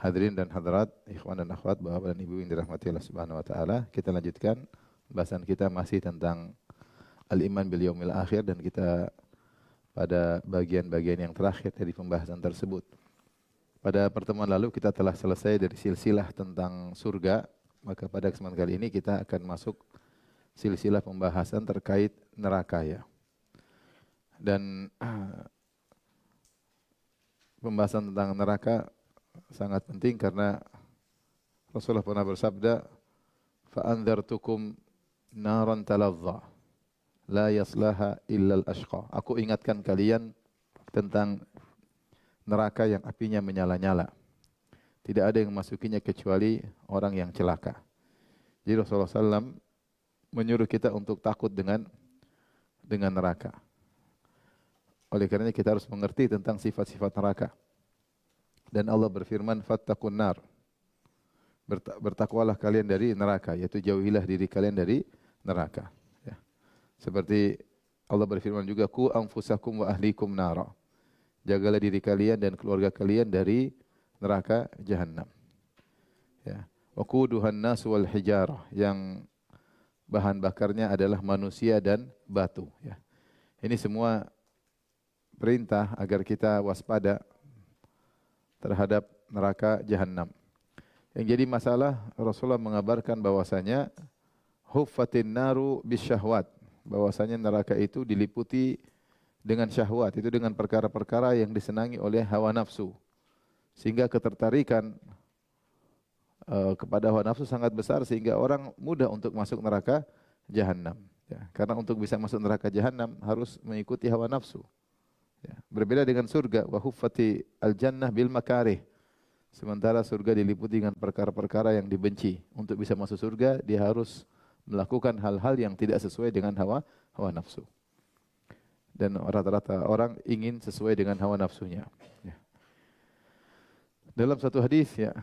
Hadirin dan hadirat, ikhwan dan akhwat, bapak dan ibu yang dirahmati Allah Subhanahu wa taala, kita lanjutkan pembahasan kita masih tentang al-iman bil yaumil akhir dan kita pada bagian-bagian yang terakhir dari pembahasan tersebut. Pada pertemuan lalu kita telah selesai dari silsilah tentang surga, maka pada kesempatan kali ini kita akan masuk silsilah pembahasan terkait neraka ya. Dan pembahasan tentang neraka sangat penting karena Rasulullah pernah bersabda, "Fa'andzartukum naran talazza, la yaslaha illa al-ashqa." Aku ingatkan kalian tentang neraka yang apinya menyala-nyala. Tidak ada yang masukinya kecuali orang yang celaka. Jadi Rasulullah SAW menyuruh kita untuk takut dengan neraka. Oleh karenanya kita harus mengerti tentang sifat-sifat neraka. Dan Allah berfirman, "Fattaqun nar." Bertakwalah kalian dari neraka, yaitu jauhilah diri kalian dari neraka. Ya. Seperti Allah berfirman juga, "Qu anfusakum wa ahlikum nara." Jagalah diri kalian dan keluarga kalian dari neraka jahanam. Ya. Wa quduhan nas wal hijarah, yang bahan bakarnya adalah manusia dan batu. Ya. Ini semua perintah agar kita waspada terhadap neraka jahanam. Yang jadi masalah, Rasulullah mengabarkan bahwasanya huffatin naru bisyahwat, bahwasanya neraka itu diliputi dengan syahwat, itu dengan perkara-perkara yang disenangi oleh hawa nafsu. Sehingga ketertarikan kepada hawa nafsu sangat besar sehingga orang mudah untuk masuk neraka jahanam. Ya, karena untuk bisa masuk neraka jahanam harus mengikuti hawa nafsu. Ya, berbeda dengan surga, wa huffati al-jannah bil makarih. Sementara surga diliputi dengan perkara-perkara yang dibenci. Untuk bisa masuk surga, dia harus melakukan hal-hal yang tidak sesuai dengan hawa nafsu. Dan rata-rata orang ingin sesuai dengan hawa nafsunya. Ya. Dalam satu hadis ya,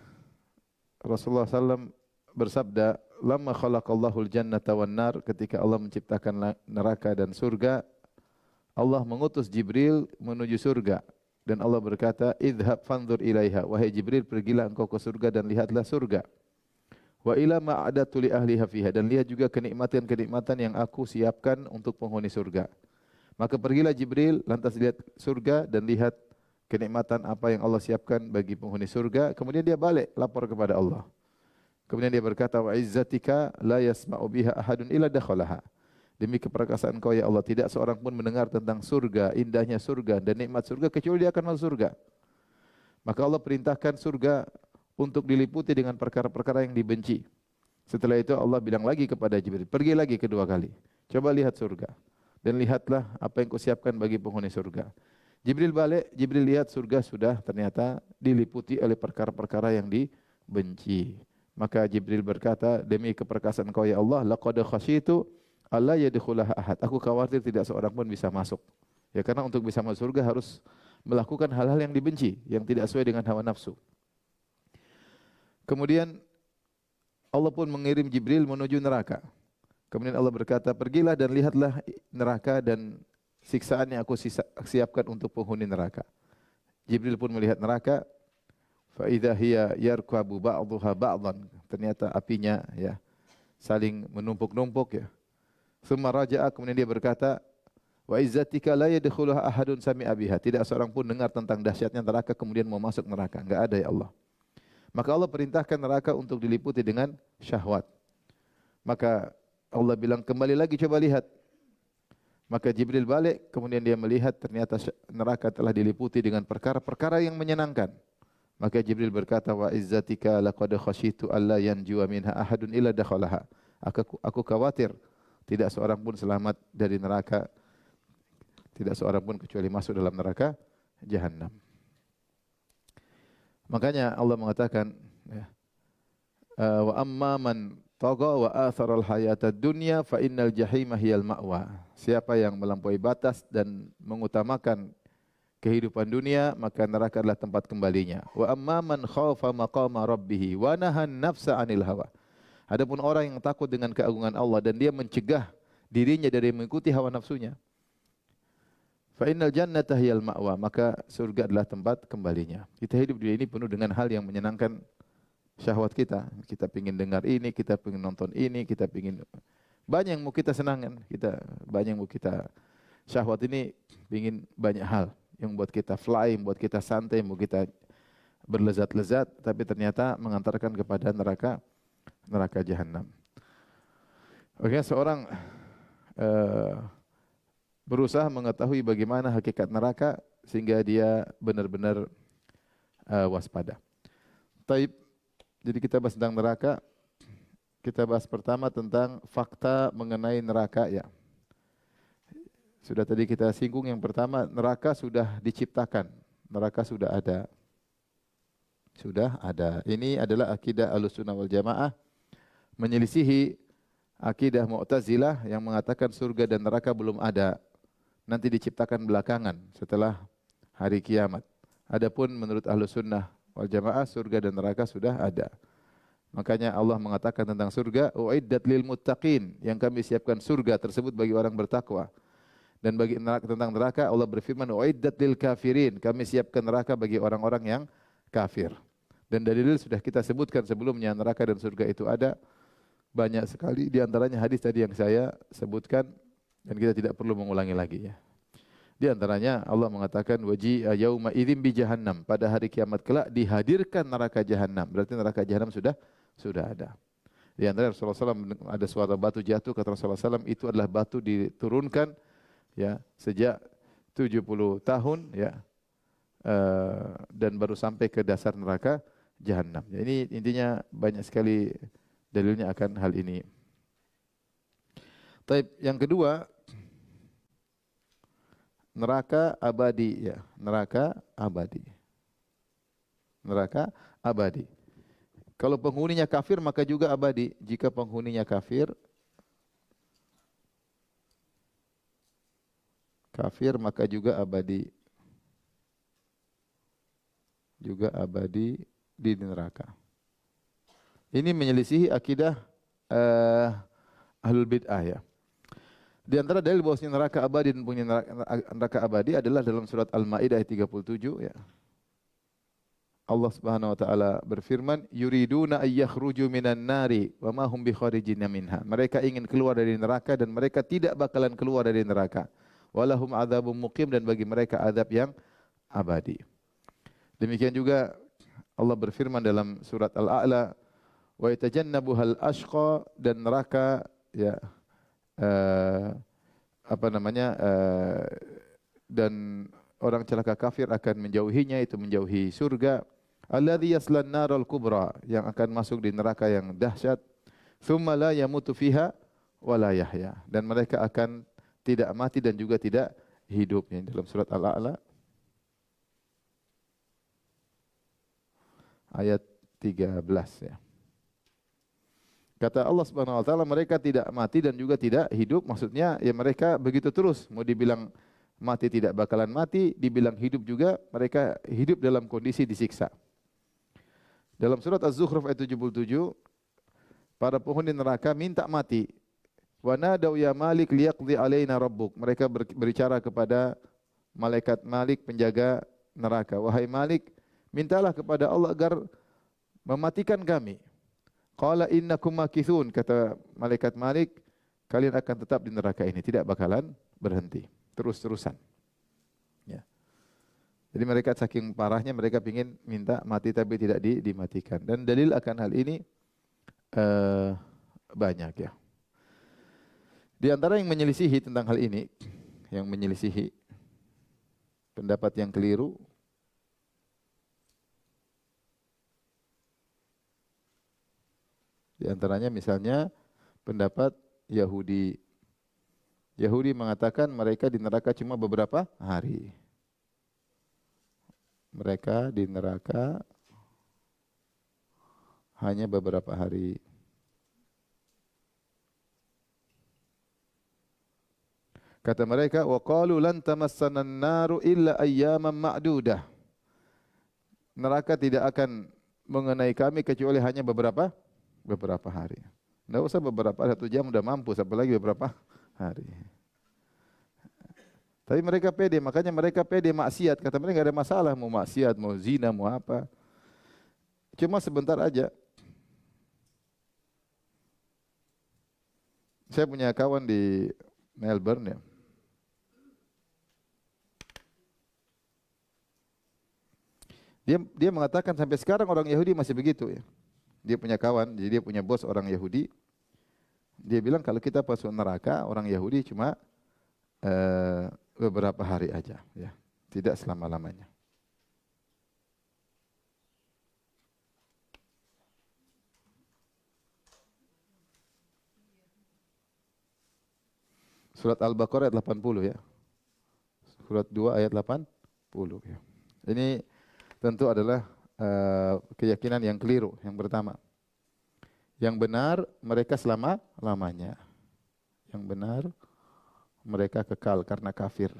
Rasulullah SAW bersabda, "Lamma khalaqallahu al-jannata wan nar," ketika Allah menciptakan neraka dan surga, Allah mengutus Jibril menuju surga dan Allah berkata, "Idhab fanzur ilaiha." Wahai Jibril, pergilah engkau ke surga dan lihatlah surga. Wa ila ma adatu li ahliha fiha, dan lihat juga kenikmatan-kenikmatan yang aku siapkan untuk penghuni surga. Maka pergilah Jibril lantas lihat surga dan lihat kenikmatan apa yang Allah siapkan bagi penghuni surga. Kemudian dia balik lapor kepada Allah. Kemudian dia berkata, "Wa izzatika la yasma'u biha ahadun illa dakhalaha." Demi keperkasaan Kau ya Allah, tidak seorang pun mendengar tentang surga, indahnya surga dan nikmat surga kecuali dia akan masuk surga. Maka Allah perintahkan surga untuk diliputi dengan perkara-perkara yang dibenci. Setelah itu Allah bilang lagi kepada Jibril, "Pergi lagi kedua kali. Coba lihat surga dan lihatlah apa yang Kusiapkan bagi penghuni surga." Jibril balik, Jibril lihat surga sudah ternyata diliputi oleh perkara-perkara yang dibenci. Maka Jibril berkata, "Demi keperkasaan Kau ya Allah, laqad khasyitu alla yadkhulaha ahad." Aku khawatir tidak seorang pun bisa masuk. Ya, karena untuk bisa masuk surga harus melakukan hal-hal yang dibenci, yang tidak sesuai dengan hawa nafsu. Kemudian Allah pun mengirim Jibril menuju neraka. Kemudian Allah berkata, "Pergilah dan lihatlah neraka dan siksaan yang aku siapkan untuk penghuni neraka." Jibril pun melihat neraka, fa idza hiya yarkabu ba'dhuha ba'dhan. Ternyata apinya ya saling menumpuk-numpuk ya. Tsumma raja'a, kemudian dia berkata, "Wa izzatika la yadkhuluha ahadun sami'a biha." Tidak seorang pun dengar tentang dahsyatnya neraka kemudian mau masuk neraka. Enggak ada ya Allah. Maka Allah perintahkan neraka untuk diliputi dengan syahwat. Maka Allah bilang, "Kembali lagi coba lihat." Maka Jibril balik, kemudian dia melihat ternyata neraka telah diliputi dengan perkara-perkara yang menyenangkan. Maka Jibril berkata, "Wa izzatika laqad khasyitu alla yanjuwa minha ahadun illa dakhalaha." Aku khawatir tidak seorang pun selamat dari neraka, tidak seorang pun kecuali masuk dalam neraka jahanam. Makanya Allah mengatakan, ya, "Wa amma man tagha wa athara al-hayata dunya fa innal jahima hiyal ma'wa." Siapa yang melampaui batas dan mengutamakan kehidupan dunia, maka neraka adalah tempat kembalinya. Wa amma man khafa maqama rabbih wa nahan nafsa 'anil hawa. Adapun orang yang takut dengan keagungan Allah dan dia mencegah dirinya dari mengikuti hawa nafsunya, Fa innal jannata hiyal ma'wa, maka surga adalah tempat kembalinya. Kita hidup di dunia ini penuh dengan hal yang menyenangkan syahwat kita. Kita pingin dengar ini, kita pingin nonton ini, kita pingin banyak yang mau kita senangkan. Kita banyak yang mau kita syahwat ini pingin banyak hal yang buat kita fly, buat kita santai, mau kita berlezat-lezat, tapi ternyata mengantarkan kepada neraka jahanam. Oke, seorang berusaha mengetahui bagaimana hakikat neraka sehingga dia benar-benar waspada. Taib, jadi kita bahas tentang neraka. Kita bahas pertama tentang fakta mengenai neraka ya. Sudah tadi kita singgung yang pertama, neraka sudah diciptakan. Neraka sudah ada. Sudah ada. Ini adalah akidah Ahlussunnah wal Jamaah menyelisihi akidah Mu'tazilah yang mengatakan surga dan neraka belum ada. Nanti diciptakan belakangan setelah hari kiamat. Adapun menurut Ahlussunnah wal Jamaah surga dan neraka sudah ada. Makanya Allah mengatakan tentang surga, uiddat lil muttaqin, yang kami siapkan surga tersebut bagi orang bertakwa. Dan bagi neraka, tentang neraka Allah berfirman, uiddat lil kafirin, kami siapkan neraka bagi orang-orang yang kafir. Dan dalil sudah kita sebutkan sebelumnya, neraka dan surga itu ada banyak sekali, di antaranya hadis tadi yang saya sebutkan dan kita tidak perlu mengulangi lagi ya. Di antaranya Allah mengatakan waji'a yauma idzin bi jahannam, pada hari kiamat kelak dihadirkan neraka jahanam. Berarti neraka jahanam sudah ada. Di antara Rasulullah SAW ada suatu batu jatuh, kata Rasulullah SAW itu adalah batu diturunkan ya sejak 70 tahun ya dan baru sampai ke dasar neraka jahanam. Ya, ini intinya banyak sekali dalilnya akan hal ini. Taib, yang kedua, neraka abadi ya, neraka abadi. Neraka abadi. Kalau penghuninya kafir maka juga abadi. Jika penghuninya kafir maka juga abadi. Juga abadi di neraka. Ini menyelisihi akidah Ahlul Bid'ah ya. Di antara dalil bahwasanya neraka abadi dan punya neraka abadi adalah dalam surat Al-Maidah ayat 37 ya. Allah Subhanahu wa taala berfirman, yuriduna ayyakhruju minan nari wa ma hum bikharijin minha. Mereka ingin keluar dari neraka dan mereka tidak bakalan keluar dari neraka. Walahum adzabum muqim, dan bagi mereka azab yang abadi. Demikian juga Allah berfirman dalam surat Al-A'la, wa yatajannabuhal ashqa, dan neraka ya dan orang celaka kafir akan menjauhinya, itu menjauhi surga. Alladzi yaslan naral kubra, yang akan masuk di neraka yang dahsyat. Tsumma la yamutu fiha wa la yahya, dan mereka akan tidak mati dan juga tidak hidup. Yang dalam surat Al-A'la ayat 13 ya. Kata Allah Subhanahu wa taala, mereka tidak mati dan juga tidak hidup, maksudnya ya mereka begitu terus. Mau dibilang mati tidak bakalan mati, dibilang hidup juga mereka hidup dalam kondisi disiksa. Dalam surat Az-Zukhruf ayat 77, para penghuni neraka minta mati. Wa nadau ya Malik liyaqdi alaina rabbuk. Mereka berbicara kepada malaikat Malik, penjaga neraka. Wahai Malik, mintalah kepada Allah agar mematikan kami. Qala innakum makithun, kata malaikat Malik, kalian akan tetap di neraka ini, tidak bakalan berhenti, terus-terusan. Ya. Jadi mereka saking parahnya mereka ingin minta mati tapi tidak dimatikan. Dan dalil akan hal ini banyak ya. Di antara yang menyelisihi tentang hal ini, yang menyelisihi pendapat yang keliru, di antaranya misalnya pendapat Yahudi. Yahudi mengatakan mereka di neraka cuma beberapa hari. Mereka di neraka hanya beberapa hari. Kata mereka, wa qalu lan tamassana an-naru illa ayyaman ma'dudah. Neraka tidak akan mengenai kami kecuali hanya beberapa hari. Tidak usah beberapa, 1 jam sudah mampu, apalagi beberapa hari. Tapi mereka pede, makanya mereka pede maksiat. Kata mereka nggak ada masalah, mau maksiat, mau zina, mau apa. Cuma sebentar aja. Saya punya kawan di Melbourne ya. Dia mengatakan sampai sekarang orang Yahudi masih begitu ya. Dia punya kawan, jadi dia punya bos orang Yahudi. Dia bilang kalau kita masuk neraka, orang Yahudi cuma beberapa hari aja, ya, tidak selama-lamanya. Surat Al-Baqarah ayat 80 ya. Surat 2 ayat 80 ya. Ini tentu adalah keyakinan yang keliru yang pertama. Yang benar mereka selama-lamanya. Yang benar mereka kekal karena kafir.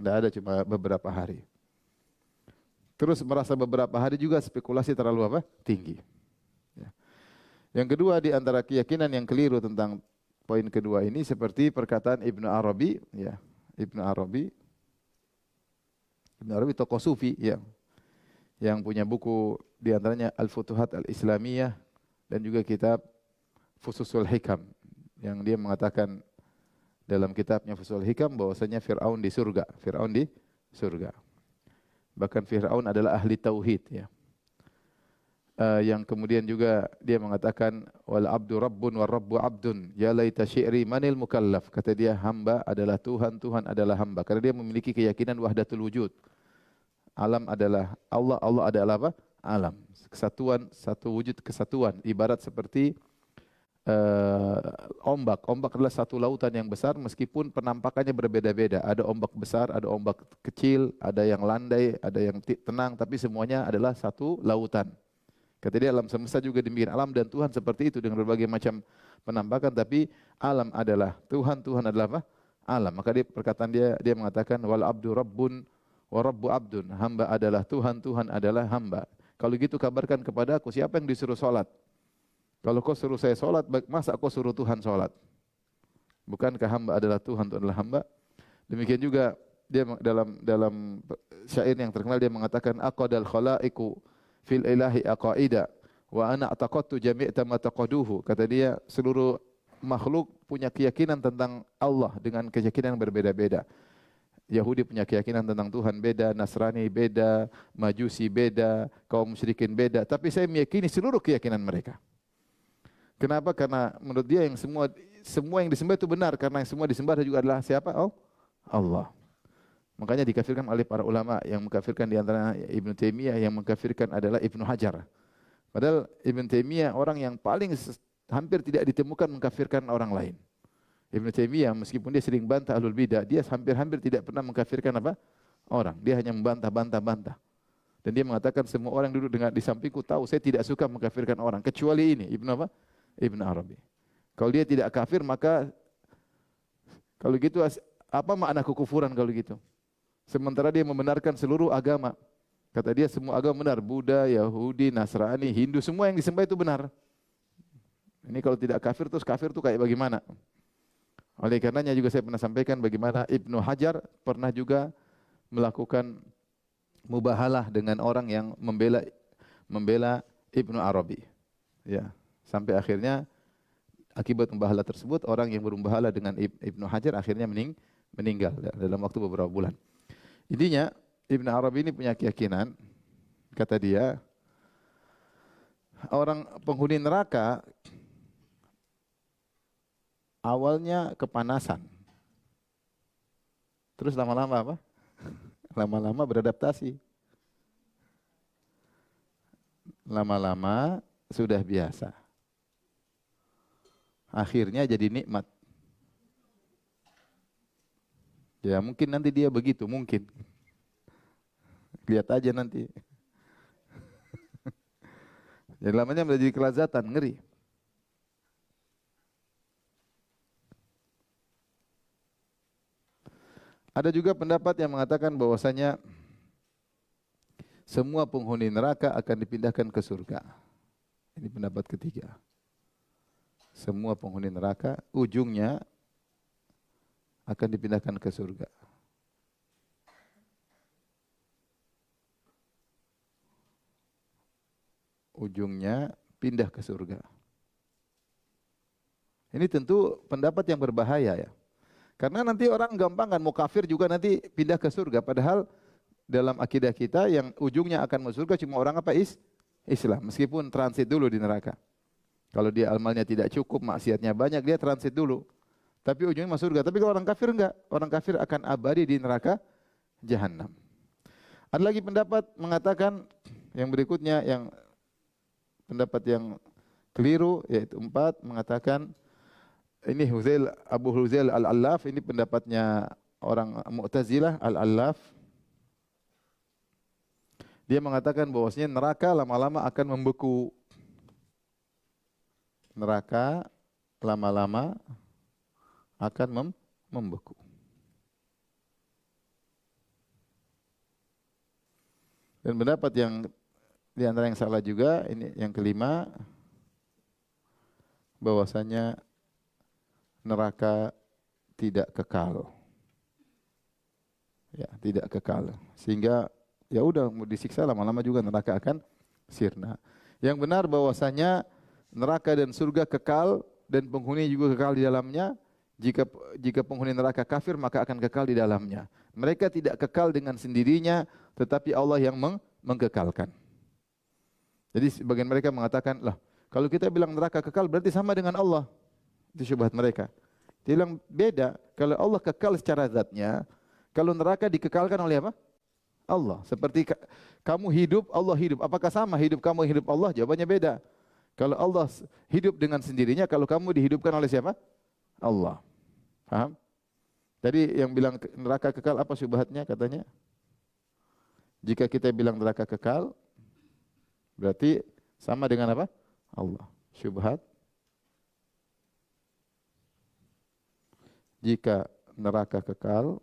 Tidak ada cuma beberapa hari. Terus merasa beberapa hari juga spekulasi terlalu apa? Tinggi. Ya. Yang kedua di antara keyakinan yang keliru tentang poin kedua ini seperti perkataan Ibnu Arabi, ya. Ibnu Arabi tokoh sufi ya, yang punya buku di antaranya Al-Futuhat Al-Islamiyah dan juga kitab Fususul Hikam yang dia mengatakan dalam kitabnya Fususul Hikam bahwasanya Fir'aun di surga, Fir'aun di surga. Bahkan Fir'aun adalah ahli tauhid ya. Yang kemudian juga dia mengatakan wal abdu rabbun war rabbu abdun ya laita syi'ri manil mukallaf. Kata dia hamba adalah Tuhan, Tuhan adalah hamba. Karena dia memiliki keyakinan wahdatul wujud. Alam adalah Allah, Allah adalah apa? Alam. Kesatuan, satu wujud kesatuan. Ibarat seperti ombak. Ombak adalah satu lautan yang besar meskipun penampakannya berbeda-beda. Ada ombak besar, ada ombak kecil, ada yang landai, ada yang tenang, tapi semuanya adalah satu lautan. Kata dia alam semesta juga demikian. Alam dan Tuhan seperti itu dengan berbagai macam penampakan, tapi alam adalah Tuhan, Tuhan adalah apa? Alam. Maka dia perkataan dia mengatakan wal abdu rabbun wa rabbu abdun. Hamba adalah Tuhan, Tuhan adalah hamba. Kalau gitu kabarkan kepada aku siapa yang disuruh salat? Kalau kau suruh saya salat, masa kau suruh Tuhan salat? Bukankah hamba adalah Tuhan, Tuhan adalah hamba? Demikian juga dia dalam syair yang terkenal dia mengatakan aqadal khalaiqu fil ilahi aqaida wa ana ataqattu jami'ta ma taqaduhu. Kata dia seluruh makhluk punya keyakinan tentang Allah dengan keyakinan yang berbeda-beda. Yahudi punya keyakinan tentang Tuhan beda, Nasrani beda, Majusi beda, kaum musyrikin beda, tapi saya meyakini seluruh keyakinan mereka. Kenapa? Karena menurut dia yang semua yang disembah itu benar karena yang semua disembah juga adalah siapa? Oh, Allah. Makanya dikafirkan oleh para ulama, yang mengkafirkan di antara Ibnu Taimiyah, yang mengkafirkan adalah Ibnu Hajar. Padahal Ibnu Taimiyah orang yang paling hampir tidak ditemukan mengkafirkan orang lain. Ibnu Taimiyah meskipun dia sering bantah ahlul bidah, dia hampir-hampir tidak pernah mengkafirkan apa? Orang. Dia hanya membantah. Dan dia mengatakan semua orang duduk di sampingku tahu saya tidak suka mengkafirkan orang kecuali ini Ibnu apa? Ibnu Arabi. Kalau dia tidak kafir maka kalau gitu apa makna kekufuran kalau gitu? Sementara dia membenarkan seluruh agama. Kata dia semua agama benar, Buddha, Yahudi, Nasrani, Hindu, semua yang disembah itu benar. Ini kalau tidak kafir terus kafir itu kayak bagaimana? Oleh karenanya juga saya pernah sampaikan bagaimana Ibnu Hajar pernah juga melakukan mubahalah dengan orang yang membela Ibnu Arabi. Ya, sampai akhirnya akibat mubahalah tersebut orang yang bermubahalah dengan Ibnu Hajar akhirnya meninggal dalam waktu beberapa bulan. Intinya Ibnu Arabi ini punya keyakinan, kata dia, orang penghuni neraka awalnya kepanasan. Terus lama-lama apa? Lama-lama beradaptasi. Lama-lama sudah biasa. Akhirnya jadi nikmat. Ya mungkin nanti dia begitu, mungkin. Lihat aja nanti. Jadi lamanya menjadi kelazatan, ngeri. Ada juga pendapat yang mengatakan bahwasanya semua penghuni neraka akan dipindahkan ke surga. Ini pendapat ketiga. Semua penghuni neraka ujungnya akan dipindahkan ke surga. Ujungnya pindah ke surga. Ini tentu pendapat yang berbahaya ya. Karena nanti orang gampang kan mau kafir juga nanti pindah ke surga. Padahal dalam akidah kita yang ujungnya akan masuk surga cuma orang apa? Islam. Meskipun transit dulu di neraka. Kalau dia amalnya tidak cukup, maksiatnya banyak, dia transit dulu. Tapi ujungnya masuk surga. Tapi kalau orang kafir enggak. Orang kafir akan abadi di neraka jahanam. Ada lagi pendapat mengatakan yang berikutnya, yang pendapat yang keliru, yaitu 4, mengatakan ini Abu Huzail Al-Allaf, ini pendapatnya orang Mu'tazilah Al-Allaf. Dia mengatakan bahwasanya neraka lama-lama akan membeku. Neraka lama-lama akan membeku. Dan pendapat yang di antara yang salah juga, ini yang kelima, bahwasanya neraka tidak kekal. Ya, tidak kekal. Sehingga ya udah mau disiksa lama-lama juga neraka akan sirna. Yang benar bahwasanya neraka dan surga kekal dan penghuni juga kekal di dalamnya. Jika penghuni neraka kafir maka akan kekal di dalamnya. Mereka tidak kekal dengan sendirinya, tetapi Allah yang mengkekalkan. Jadi sebagian mereka mengatakan, lah kalau kita bilang neraka kekal berarti sama dengan Allah. Itu syubhat mereka. Dia bilang beda. Kalau Allah kekal secara zatnya, kalau neraka dikekalkan oleh apa? Allah. Seperti kamu hidup, Allah hidup. Apakah sama hidup kamu, hidup Allah? Jawabannya beda. Kalau Allah hidup dengan sendirinya, kalau kamu dihidupkan oleh siapa? Allah. Paham? Jadi yang bilang neraka kekal apa syubhatnya katanya? Jika kita bilang neraka kekal, berarti sama dengan apa? Allah. Syubhat. Jika neraka kekal,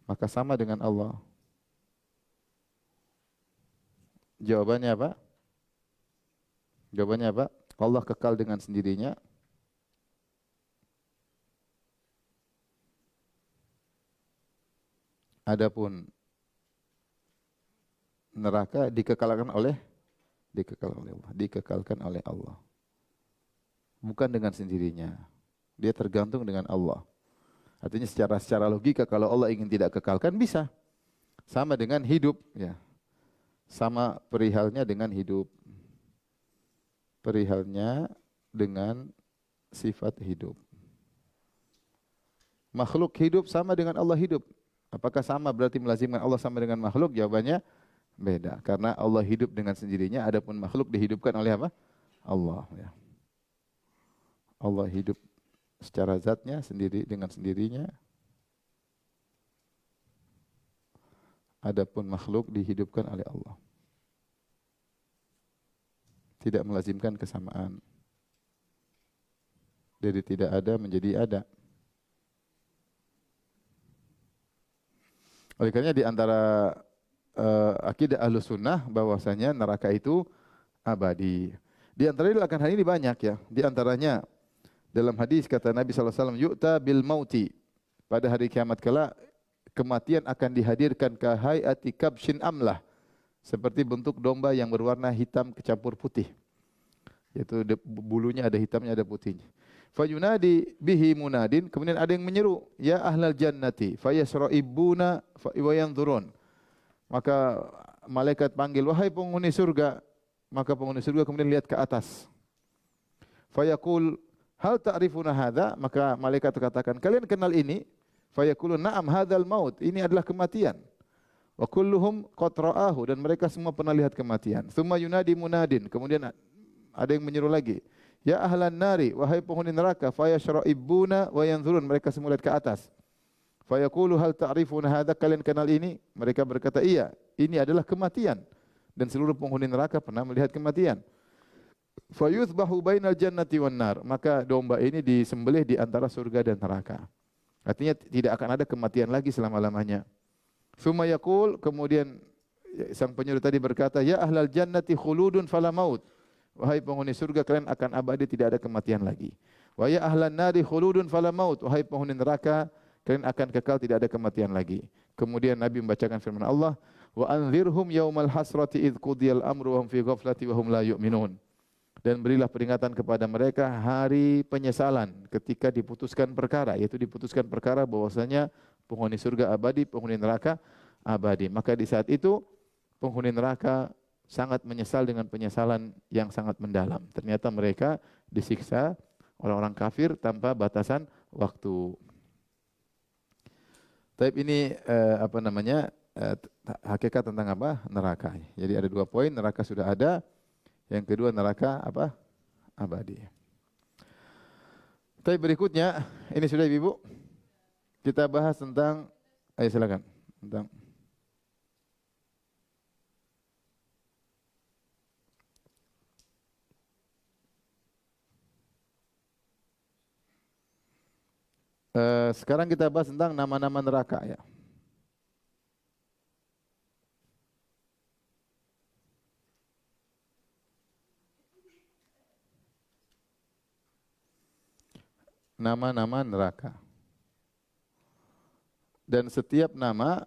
maka sama dengan Allah. Jawabannya apa? Jawabannya apa? Allah kekal dengan sendirinya. Adapun neraka dikekalkan oleh Allah, dikekalkan oleh Allah. Bukan dengan sendirinya. Dia tergantung dengan Allah. Artinya secara logika kalau Allah ingin tidak kekalkan bisa. Sama dengan hidup ya. Sama perihalnya dengan hidup. Perihalnya dengan sifat hidup. Makhluk hidup sama dengan Allah hidup. Apakah sama berarti melazimkan Allah sama dengan makhluk? Jawabannya beda. Karena Allah hidup dengan sendirinya, adapun makhluk dihidupkan oleh apa? Allah ya. Allah hidup secara zatnya sendiri dengan sendirinya. Adapun makhluk dihidupkan oleh Allah. Tidak melazimkan kesamaan. Dari tidak ada menjadi ada. Oleh karena di antara akidah Ahlus Sunnah bahwasanya neraka itu abadi. Di antaranya akan hal ini banyak ya. Di antaranya dalam hadis kata Nabi SAW, yu'ta bil mauti. Pada hari kiamat kelak, kematian akan dihadirkan ka hayati kabshin amlah. Seperti bentuk domba yang berwarna hitam kecampur putih. Yaitu bulunya ada hitamnya, ada putihnya. Fayunadi bihi munadin. Kemudian ada yang menyeru, ya ahlal jannati. Fayasra'ibuna wa yanzurun. Maka malaikat panggil, wahai penghuni surga. Maka penghuni surga kemudian lihat ke atas. Fayaqul, hal ta'rifuna hadza? Maka malaikat katakan, kalian kenal ini? Fayaqulun na'am hadzal maut. Ini adalah kematian. Wa kulluhum qad ra'ahu, dan mereka semua pernah lihat kematian. Tsumma yunadi munadin. Kemudian ada yang menyeru lagi. Ya ahlan nari, wahai penghuni neraka, fayashra'ibuna wa yanzurun. Mereka semua lihat ke atas. Fayaqulu hal ta'rifuna hadza? Kalian kenal ini? Mereka berkata, iya, ini adalah kematian. Dan seluruh penghuni neraka pernah melihat kematian. Fayuthbahu bainal jannati wan nar. Maka domba ini disembelih di antara surga dan neraka. Artinya tidak akan ada kematian lagi selama-lamanya. Tsumma yaqul, kemudian sang penyeru tadi berkata, ya ahlal jannati khuludun fala maut. Wahai penghuni surga, kalian akan abadi, tidak ada kematian lagi. Wa ya ahlan nari khuludun fala maut. Wahai penghuni neraka, kalian akan kekal, tidak ada kematian lagi. Kemudian Nabi membacakan firman Allah, wa anzirhum yaumal hasrati idz qudiyal amru wa hum fi ghaflati wa hum la yu'minun. Dan berilah peringatan kepada mereka hari penyesalan ketika diputuskan perkara, yaitu diputuskan perkara bahwasanya penghuni surga abadi, penghuni neraka abadi. Maka di saat itu penghuni neraka sangat menyesal dengan penyesalan yang sangat mendalam. Ternyata mereka disiksa orang-orang kafir tanpa batasan waktu. Tapi ini apa namanya? Hakikat tentang apa? Neraka. Jadi ada 2 poin, neraka sudah ada. Yang kedua neraka apa? Abadi. Tapi berikutnya, ini sudah Ibu. Kita bahas tentang, ayo silakan. Tentang sekarang kita bahas tentang nama-nama neraka ya. Nama-nama neraka. Dan setiap nama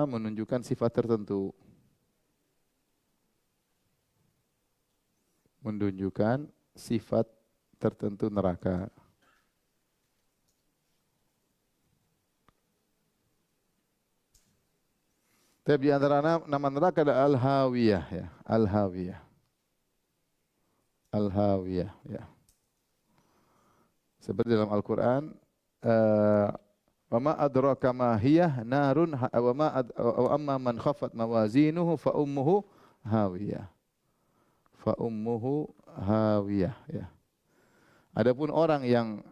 menunjukkan sifat tertentu. Menunjukkan sifat tertentu neraka. Tapi di antara nama neraka ada Al-Hawiyah ya, Al-Hawiyah. Al-Hawiyah ya. Seperti dalam Al-Qur'an, wa ma adraka ma hiya narun wa amma man khafat mawazinuhu fa ummuhu hawiyah. Fa ummuhu hawiyah ya. Adapun orang yang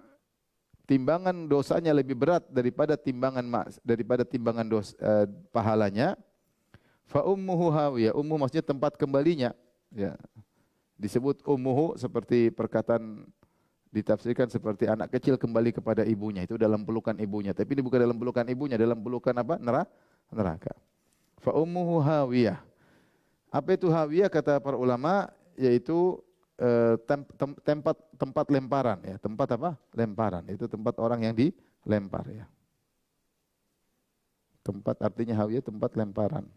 timbangan dosanya lebih berat daripada timbangan pahalanya, fa ummuhu hawiyah. Ummu maksudnya tempat kembalinya ya. Disebut ummuhu seperti perkataan ditafsirkan seperti anak kecil kembali kepada ibunya, itu dalam pelukan ibunya. Tapi ini bukan dalam pelukan ibunya, dalam pelukan apa? Neraka. Fa ummuhu hawiyah. Apa itu hawiyah kata para ulama? Yaitu tempat lemparan ya. Tempat apa? Lemparan. Itu tempat orang yang dilempar ya. Tempat artinya hawiyah, tempat lemparan.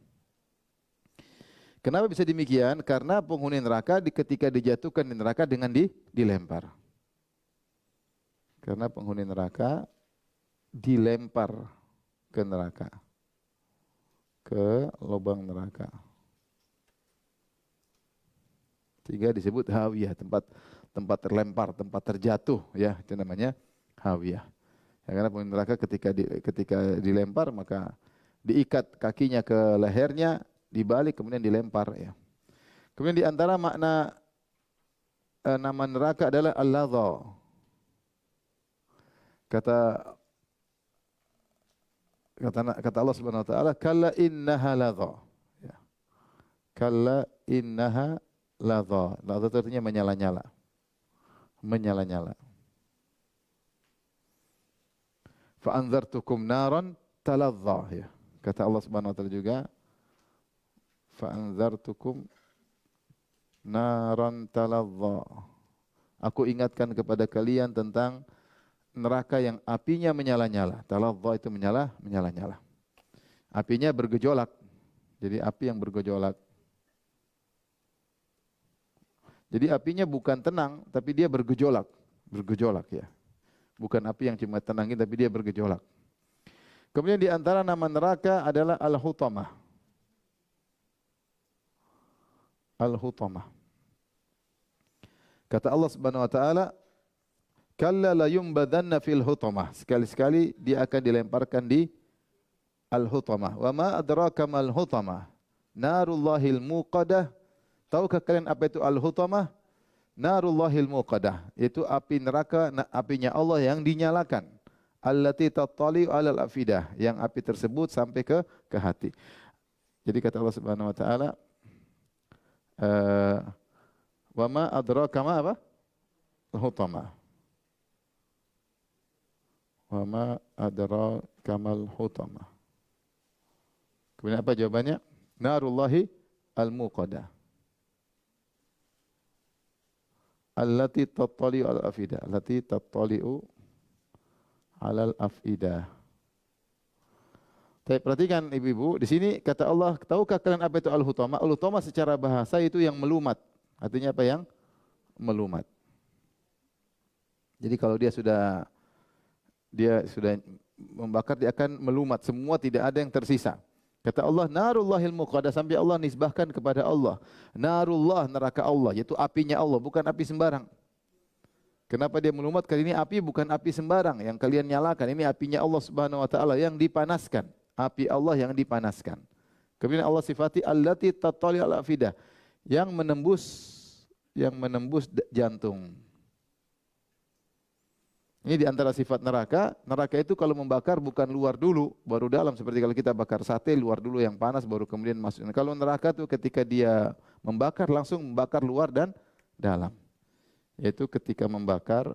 Kenapa bisa demikian? Karena penghuni neraka ketika dijatuhkan di neraka dengan dilempar. Karena penghuni neraka dilempar ke neraka, ke lubang neraka. Sehingga disebut hawiyah, tempat terlempar, tempat terjatuh, ya itu namanya hawiyah. Ya, karena penghuni neraka ketika dilempar maka diikat kakinya ke lehernya, dibalik kemudian dilempar. Ya. Kemudian di antara makna nama neraka adalah al-ladha. Kata Allah Subhanahu wa taala, kalla innaha ladha. Ya. Kalla innaha ladha. Ladha itu artinya menyala-nyala. Menyala-nyala. Fa anzartukum naran taladha. Ya. Kata Allah Subhanahu wa taala juga, fa anzartukum naran taladha. Aku ingatkan kepada kalian tentang neraka yang apinya menyala-nyala. Taladha itu menyala-nyala. Apinya bergejolak. Jadi api yang bergejolak. Jadi apinya bukan tenang, tapi dia bergejolak. Bergejolak ya. Bukan api yang cuma tenangin, tapi dia bergejolak. Kemudian di antara nama neraka adalah Al-Hutamah. Al-Hutamah. Kata Allah Subhanahu wa taala, kalla la yumbadanna fil hutamah. Sekali-sekali dia akan dilemparkan di al-hutamah. Wa ma adraka mal hutamah? Narullahil muqadah. Tahukah kalian apa itu al-hutamah? Narullahil muqadah. Itu api neraka, apinya Allah yang dinyalakan. Allati tattali'u 'alal afidah, yang api tersebut sampai ke hati. Jadi kata Allah Subhanahu wa taala, wa ma adraka ma apa? Al-hutamah. Wa ma adraka mal hutamah. Kemudian apa jawabannya? Narullahi al-muqadah. allati tattali'u al afidah, allati tattali'u alal afidah. Tapi perhatikan ibu-ibu, di sini kata Allah, tahukah kalian apa itu al-hutama? Al-hutama secara bahasa itu yang melumat. Artinya apa yang melumat? Jadi kalau dia sudah membakar, dia akan melumat, semua tidak ada yang tersisa. Kata Allah, narullahil muqaddah, sampai Allah nisbahkan kepada Allah. Narullah, neraka Allah, yaitu apinya Allah, bukan api sembarang. Kenapa dia melumat? Kali ini api bukan api sembarang yang kalian nyalakan. Ini apinya Allah Subhanahu wa taala yang dipanaskan. Api Allah yang dipanaskan. Kemudian Allah sifati allati tattali al afidah, yang menembus jantung. Ini di antara sifat neraka. Neraka itu kalau membakar bukan luar dulu, baru dalam. Seperti kalau kita bakar sate, luar dulu yang panas, baru kemudian masuk. Kalau neraka itu ketika dia membakar, langsung membakar luar dan dalam. Yaitu ketika membakar,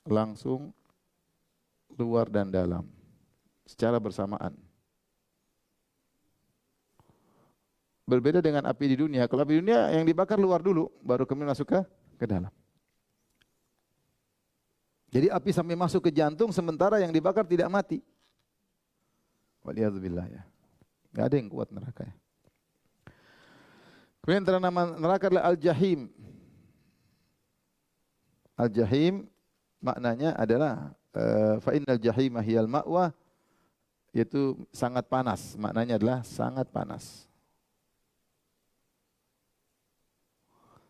langsung luar dan dalam secara bersamaan. Berbeda dengan api di dunia. Kalau api di dunia yang dibakar luar dulu, baru kemudian masuk ke dalam. Jadi api sampai masuk ke jantung, sementara yang dibakar tidak mati. Waliyadzubillah ya. Nggak ada yang kuat neraka ya. Kemudian antara nama neraka adalah Al-Jahim. Al-Jahim maknanya adalah fa innal jahima hiyal ma'wa, yaitu sangat panas. Maknanya adalah sangat panas.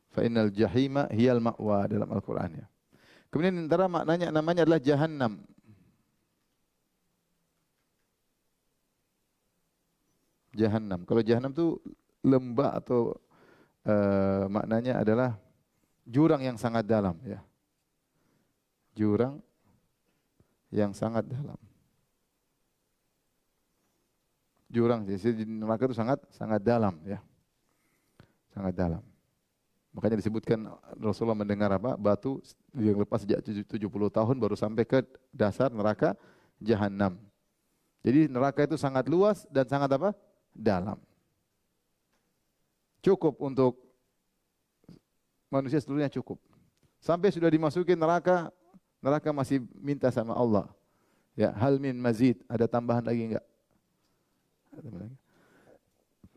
Fa innal jahima hiyal ma'wa dalam Al-Qur'an ya. Kemudian antara maknanya namanya adalah Jahannam. Jahannam. Kalau Jahannam itu lembah atau maknanya adalah jurang yang sangat dalam ya. Jurang yang sangat dalam. Jurang, jadi neraka itu sangat dalam ya. Sangat dalam. Makanya disebutkan Rasulullah mendengar apa? Batu yang lepas sejak 70 tahun baru sampai ke dasar neraka Jahannam. Jadi neraka itu sangat luas dan sangat apa? Dalam. Cukup untuk manusia seluruhnya cukup. Sampai sudah dimasuki neraka, neraka masih minta sama Allah. Ya, hal min mazid, ada tambahan lagi enggak?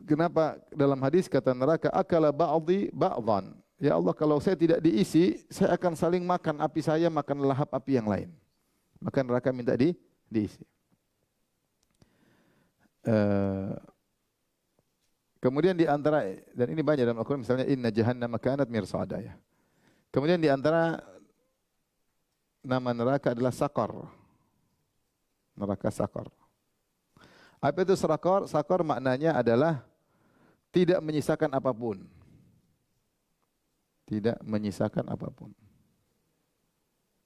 Kenapa dalam hadis kata neraka akala ba'dhi ba'dhan. Ya Allah, kalau saya tidak diisi, saya akan saling makan api saya, makan lahap api yang lain. Maka neraka minta diisi. Kemudian di antara, dan ini banyak dalam Al-Quran, misalnya inna jahannama kanat mirsada ya. Kemudian di antara nama neraka adalah Sakar. Neraka Sakar. Apa itu Sakar? Sakar maknanya adalah tidak menyisakan apapun. Tidak menyisakan apapun.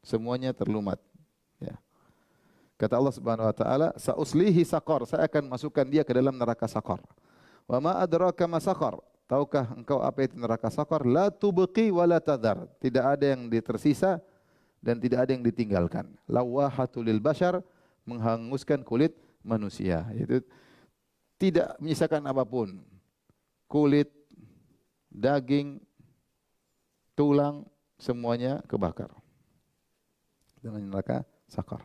Semuanya terlumat. Ya. Kata Allah Subhanahu wa taala, "Sa'uslihi Sakar." Saya akan masukkan dia ke dalam neraka Sakar. Wa ma adraka ma Sakar? Tahukah engkau apa itu neraka Sakar? La tubqi wa la tadhar. Tidak ada yang tersisa dan tidak ada yang ditinggalkan. Lawahatul lil bashar, menghanguskan kulit manusia. Itu tidak menyisakan apapun. Kulit, daging, tulang, semuanya kebakar. Dengan neraka Sakar.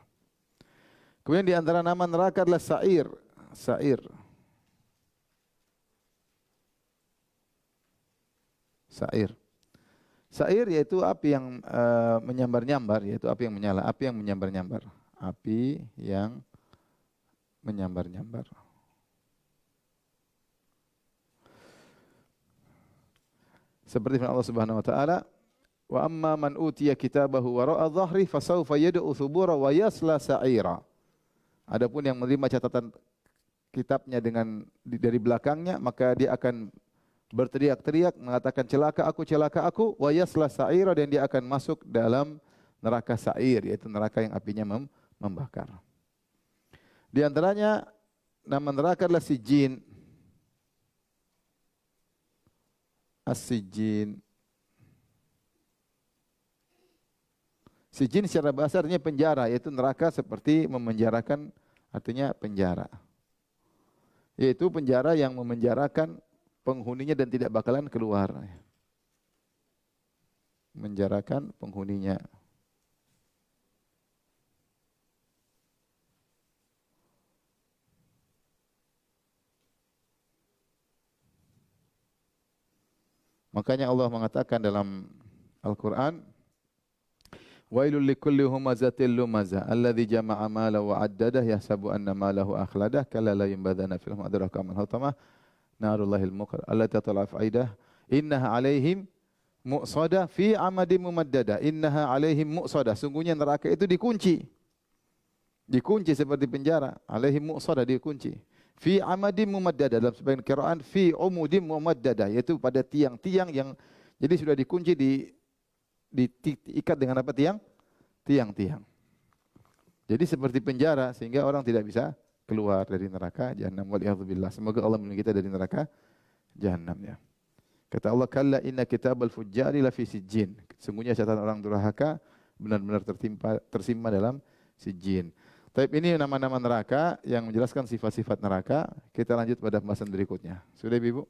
Kemudian di antara nama neraka adalah Sa'ir. Sa'ir. Sa'ir. Sa'ir yaitu api yang menyambar-nyambar, yaitu api yang menyala, api yang menyambar-nyambar. Api yang menyambar-nyambar. Seperti firman Allah Subhanahu wa taala, "Wa amma man utiya kitabahu wara'a dhahri fasawfa yad'u thubura wa yasla sa'ira." Adapun yang menerima catatan kitabnya dari belakangnya, maka dia akan berteriak-teriak mengatakan celaka aku, wa yasla sa'ira, dan dia akan masuk dalam neraka sa'ir, yaitu neraka yang apinya membakar. Di antaranya nama neraka adalah Sijin. As-Sijin. Sijin secara bahasa artinya penjara, yaitu neraka seperti memenjarakan, artinya penjara. Yaitu penjara yang memenjarakan penghuninya dan tidak bakalan keluar. Menjarakan penghuninya. Makanya Allah mengatakan dalam Al-Quran, Wailul likulli humazatil lumazah alladzi jama'a malahu wa 'addadah yahsabu anna malahu akhladah kalla la yunbadhana fil adraka man hutamah narullahil muqad allati tatla fa'idah innaha 'alaihim mu'sadah fi 'amadin mumaddadah innaha 'alaihim mu'sadah, sungguhnya neraka itu dikunci. Dikunci seperti penjara, 'alaihim mu'sadah, dikunci. Fi 'amadin mumaddadah, dalam sebagian qiraan fi 'umudin mumaddadah, yaitu pada tiang-tiang yang jadi sudah dikunci, diikat dengan apa, tiang-tiang. Jadi seperti penjara sehingga orang tidak bisa keluar dari neraka jahanam, waliyadzubillah. Semoga Allah melindungi kita dari neraka jahanam, ya. Kata Allah, kalla inna kitabal fujjari lafi sijjin. Sungguhnya catatan orang durhaka benar-benar tersimpan dalam sijjin. Tapi ini nama-nama neraka yang menjelaskan sifat-sifat neraka. Kita lanjut pada pembahasan berikutnya. Sudah, Ibu?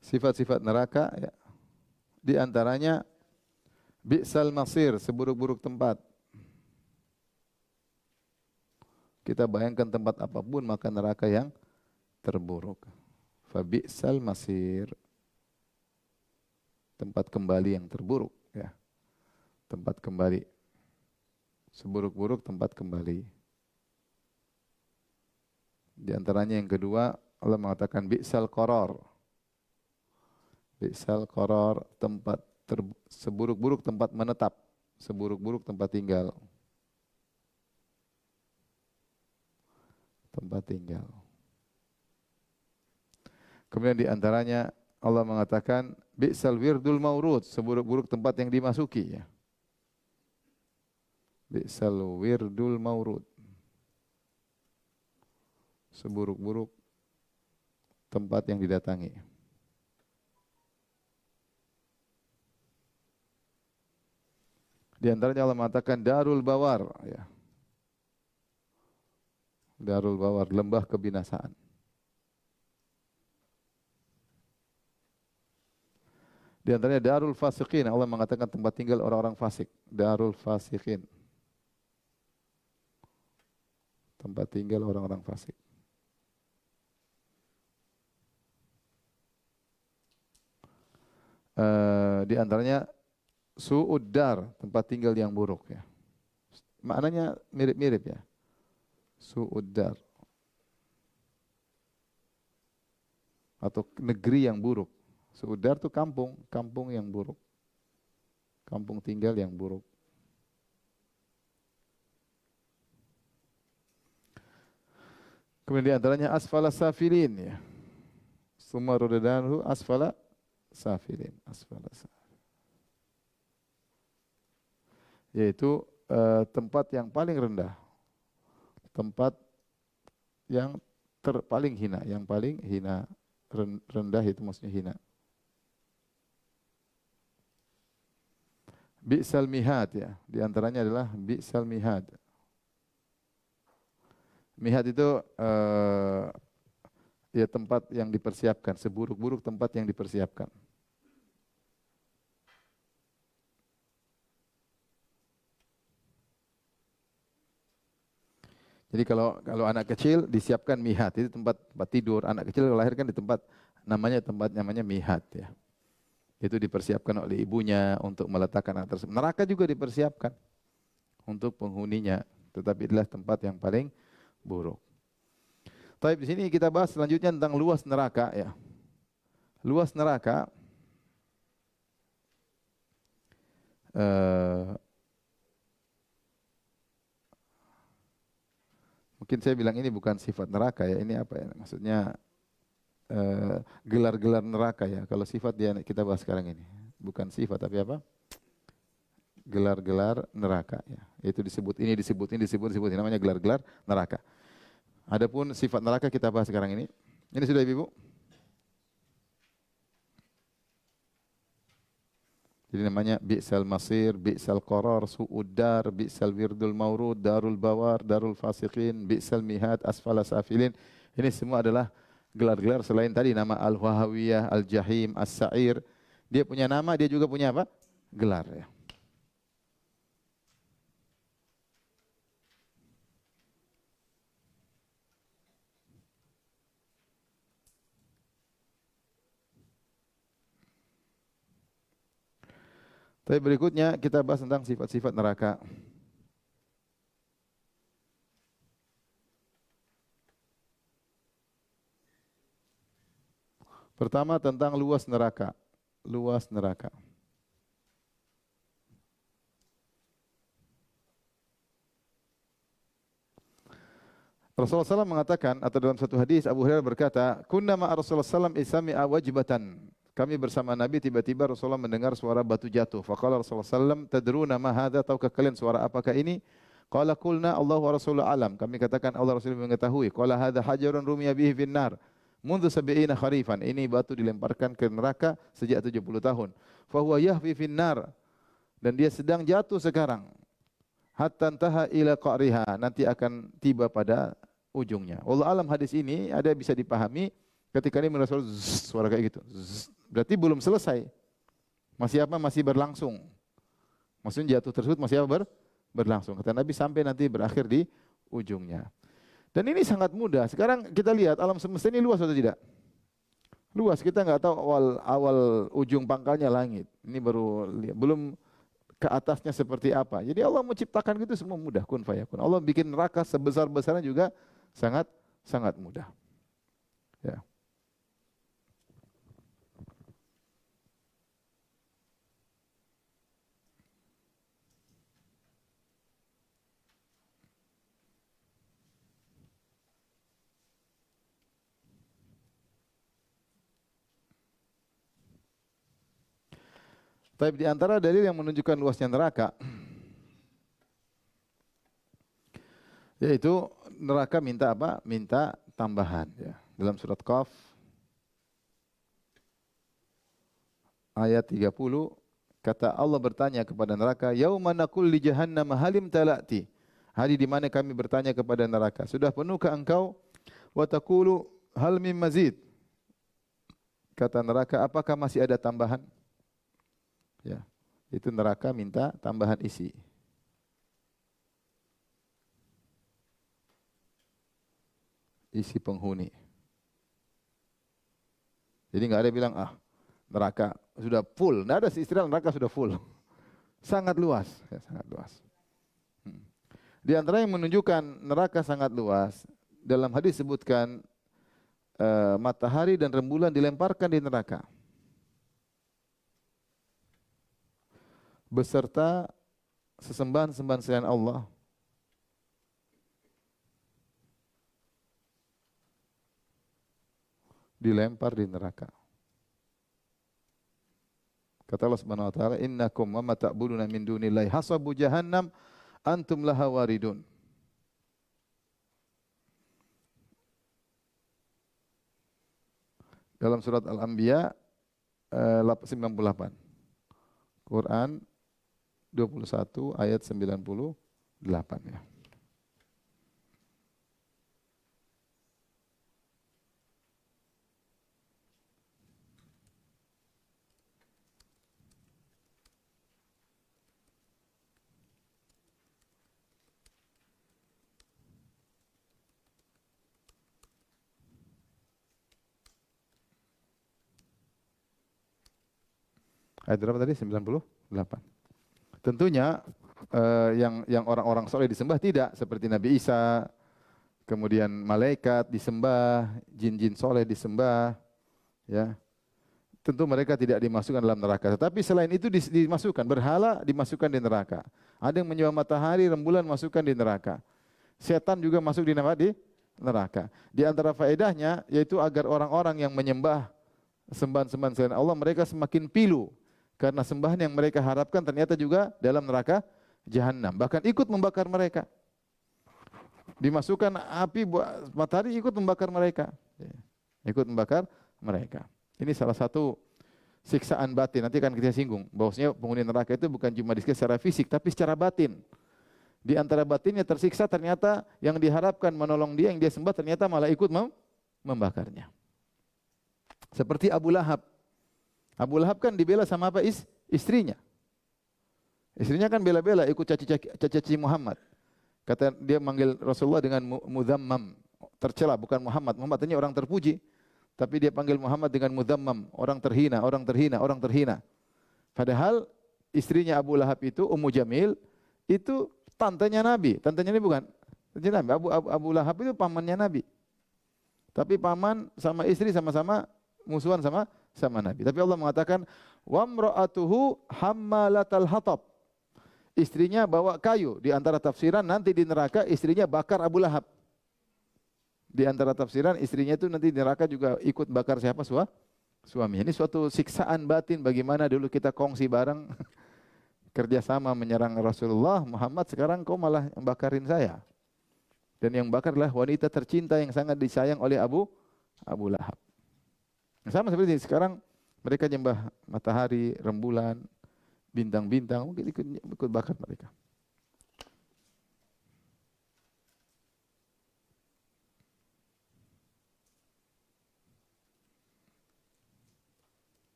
Sifat-sifat neraka, ya. Di antaranya bi'sal masir, seburuk-buruk tempat. Kita bayangkan tempat apapun maka neraka yang terburuk. Fa bi'sal masir, tempat kembali yang terburuk, ya. Tempat kembali. Seburuk-buruk tempat kembali. Di antaranya yang kedua, Allah mengatakan bi'sal qarar. Bi'sal qarar, tempat seburuk-buruk tempat menetap, seburuk-buruk tempat tinggal. Tempat tinggal. Kemudian di antaranya Allah mengatakan bi'sal wirdul maurud, seburuk-buruk tempat yang dimasuki, ya. Bi'sal wirdul maurud, seburuk-buruk tempat yang didatangi. Di antaranya Allah mengatakan darul bawar, ya. Darul bawar, lembah kebinasaan. Di antaranya darul fasiqin, Allah mengatakan tempat tinggal orang-orang fasik. Darul fasiqin, tempat tinggal orang-orang fasik. Di antaranya su'uddar, tempat tinggal yang buruk, ya. Maknanya mirip-mirip, ya. Su'uddar, atau negeri yang buruk. Su'uddar itu kampung, kampung yang buruk. Kampung tinggal yang buruk. Kemudian di antaranya asfala safilin, ya. Summa radadnahu asfala safilin, asfala safilin. Yaitu tempat yang paling rendah, tempat yang paling hina, yang paling hina. Rendah itu maksudnya hina. Bi'sal mihad, ya. Di antaranya adalah bi'sal mihad. Mihad itu ya tempat yang dipersiapkan, seburuk-buruk tempat yang dipersiapkan. Jadi kalau anak kecil disiapkan mihad, itu tempat tidur. Anak kecil dilahirkan di tempat namanya mihad, ya. Itu dipersiapkan oleh ibunya untuk meletakkan anak tersebut. Neraka juga dipersiapkan untuk penghuninya, tetapi adalah tempat yang paling buruk. Tapi di sini kita bahas selanjutnya tentang luas neraka, ya. Luas neraka mungkin saya bilang ini bukan sifat neraka, ya. Ini apa, ya? Maksudnya gelar-gelar neraka, ya. Kalau sifat dia kita bahas sekarang ini. Bukan sifat tapi apa? Gelar-gelar neraka, ya. Itu disebut ini, disebut ini, disebut ini, namanya gelar-gelar neraka. Adapun sifat neraka kita bahas sekarang ini. Ini sudah Ibu? Jadi namanya bi'sal masir, bi'sal qarar, su'uddar, bi'sal wirdul maurud, darul bawar, darul fasiqin, bi'sal mihad, asfala safilin. Ini semua adalah gelar-gelar selain tadi nama al-wahawiyah, al-jahim, as-sa'ir. Dia punya nama, dia juga punya apa? Gelar ya. Tapi berikutnya kita bahas tentang sifat-sifat neraka. Pertama tentang luas neraka. Luas neraka. Rasulullah SAW mengatakan, atau dalam satu hadis Abu Hurairah berkata, "Kunna ma Rasulullah SAW isami'a wajbatan." Kami bersama Nabi tiba-tiba Rasulullah mendengar suara batu jatuh. Faqala Rasulullah SAW, "Tadruna ma hadha? Tahukah kalian suara apakah ini?" Qala qulna Allah wa Rasulullah alam. Kami katakan Allah Rasul mengetahui. Qala hadha hajarun rumiya bihi finnar. Mundu sab'ina kharifan. Ini batu dilemparkan ke neraka sejak 70 tahun. Fahuwa yahfi finnar. Dan dia sedang jatuh sekarang. Hatta intaha ila qa'riha. Nanti akan tiba pada ujungnya. Wallahu alam, hadis ini ada bisa dipahami ketika ini merasa suara kayak gitu. Berarti belum selesai. Masih apa? Masih berlangsung. Maksudnya jatuh tersebut masih apa? Berlangsung. Kata Nabi sampai nanti berakhir di ujungnya. Dan ini sangat mudah. Sekarang kita lihat alam semesta ini luas atau tidak? Luas. Kita nggak tahu awal ujung pangkalnya langit. Ini baru lihat. Belum ke atasnya seperti apa. Jadi Allah menciptakan gitu semua mudah, kun fayakun. Allah bikin neraka sebesar-besarnya juga sangat sangat mudah. Ya. Tapi di antara dalil yang menunjukkan luasnya neraka, yaitu neraka minta apa? Minta tambahan. Ya. Dalam surat Qaf ayat 30, kata Allah bertanya kepada neraka, "Yauma naqul li jahannam halim talati." Hari di mana kami bertanya kepada neraka, "Sudah penuhkah engkau?" Wa taqulu hal min mazid. Kata neraka, "Apakah masih ada tambahan?" Ya. Itu neraka minta tambahan isi. Isi penghuni. Jadi enggak ada bilang, neraka sudah full. Enggak ada istilah neraka sudah full. Sangat luas, ya, sangat luas. Di antara yang menunjukkan neraka sangat luas, dalam hadis disebutkan matahari dan rembulan dilemparkan di neraka. Beserta sesembahan-sembahan selain Allah. Dilempar di neraka. Kata Allah Subhanahu wa taala, "Innakum wa ma ta'buduna min dunillahi hasabu jahannam antum laha waridun." Dalam surat Al-Anbiya 98. Quran 21 ayat 98 ya. Ayat berapa tadi? 98. Tentunya yang orang-orang soleh disembah tidak seperti Nabi Isa, kemudian malaikat disembah, jin-jin soleh disembah, ya. Tentu mereka tidak dimasukkan dalam neraka. Tetapi selain itu dimasukkan, berhala dimasukkan di neraka. Ada yang menyembah matahari, rembulan masukkan di neraka. Setan juga masuk di neraka. Di antara faedahnya yaitu agar orang-orang yang menyembah sembahan-sembahan selain Allah mereka semakin pilu. Karena sembahan yang mereka harapkan ternyata juga dalam neraka Jahannam. Bahkan ikut membakar mereka. Dimasukkan api, matahari ikut membakar mereka. Ya. Ikut membakar mereka. Ini salah satu siksaan batin. Nanti akan kita singgung. Bahwasanya penghuni neraka itu bukan cuma disiksa secara fisik, tapi secara batin. Di antara batinnya tersiksa, ternyata yang diharapkan menolong dia, yang dia sembah, ternyata malah ikut membakarnya. Seperti Abu Lahab. Abu Lahab kan dibela sama apa? Istrinya. Istrinya kan bela-bela ikut caci Muhammad. Kata dia manggil Rasulullah dengan mudhammam, tercela, bukan Muhammad. Muhammad ini orang terpuji, tapi dia panggil Muhammad dengan mudhammam, orang terhina, orang terhina, orang terhina. Padahal istrinya Abu Lahab itu Ummu Jamil itu tantenya Nabi. Tantenya ini bukan tantenya Nabi. Abu Lahab itu pamannya Nabi. Tapi paman sama istri sama-sama musuhan sama Nabi. Tapi Allah mengatakan wa imra'atuhu hammalatal hatab. Istrinya bawa kayu. Di antara tafsiran nanti di neraka istrinya bakar Abu Lahab. Di antara tafsiran istrinya itu nanti di neraka juga ikut bakar siapa? Suami. Ini suatu siksaan batin bagaimana dulu kita kongsi bareng kerjasama menyerang Rasulullah Muhammad, sekarang kau malah membakarin saya. Dan yang bakar adalah wanita tercinta yang sangat disayang oleh Abu Lahab. Sama seperti ini. Sekarang mereka nyembah matahari, rembulan, bintang-bintang, mungkin ikut bakar mereka.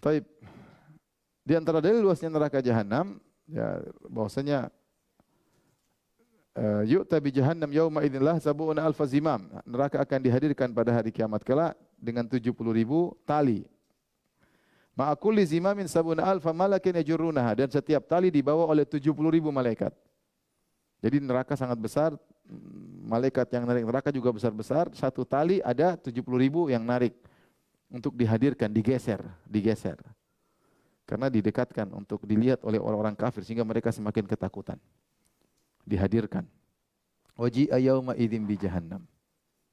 Taib. Di antara dalil luasnya neraka jahanam, ya bahwasanya yu'ta bi jahannam yauma idzinlah sab'una alfa zimam. Neraka akan dihadirkan pada hari kiamat kelak dengan 70.000 tali. Ma'akulli zimamin sab'una alfa malakin yajurrunaha, dan setiap tali dibawa oleh 70.000 malaikat. Jadi neraka sangat besar, malaikat yang narik neraka juga besar-besar, satu tali ada 70.000 yang narik untuk dihadirkan, digeser. Karena didekatkan untuk dilihat oleh orang-orang kafir sehingga mereka semakin ketakutan. Dihadirkan. Waji'a yauma idzin bi jahannam.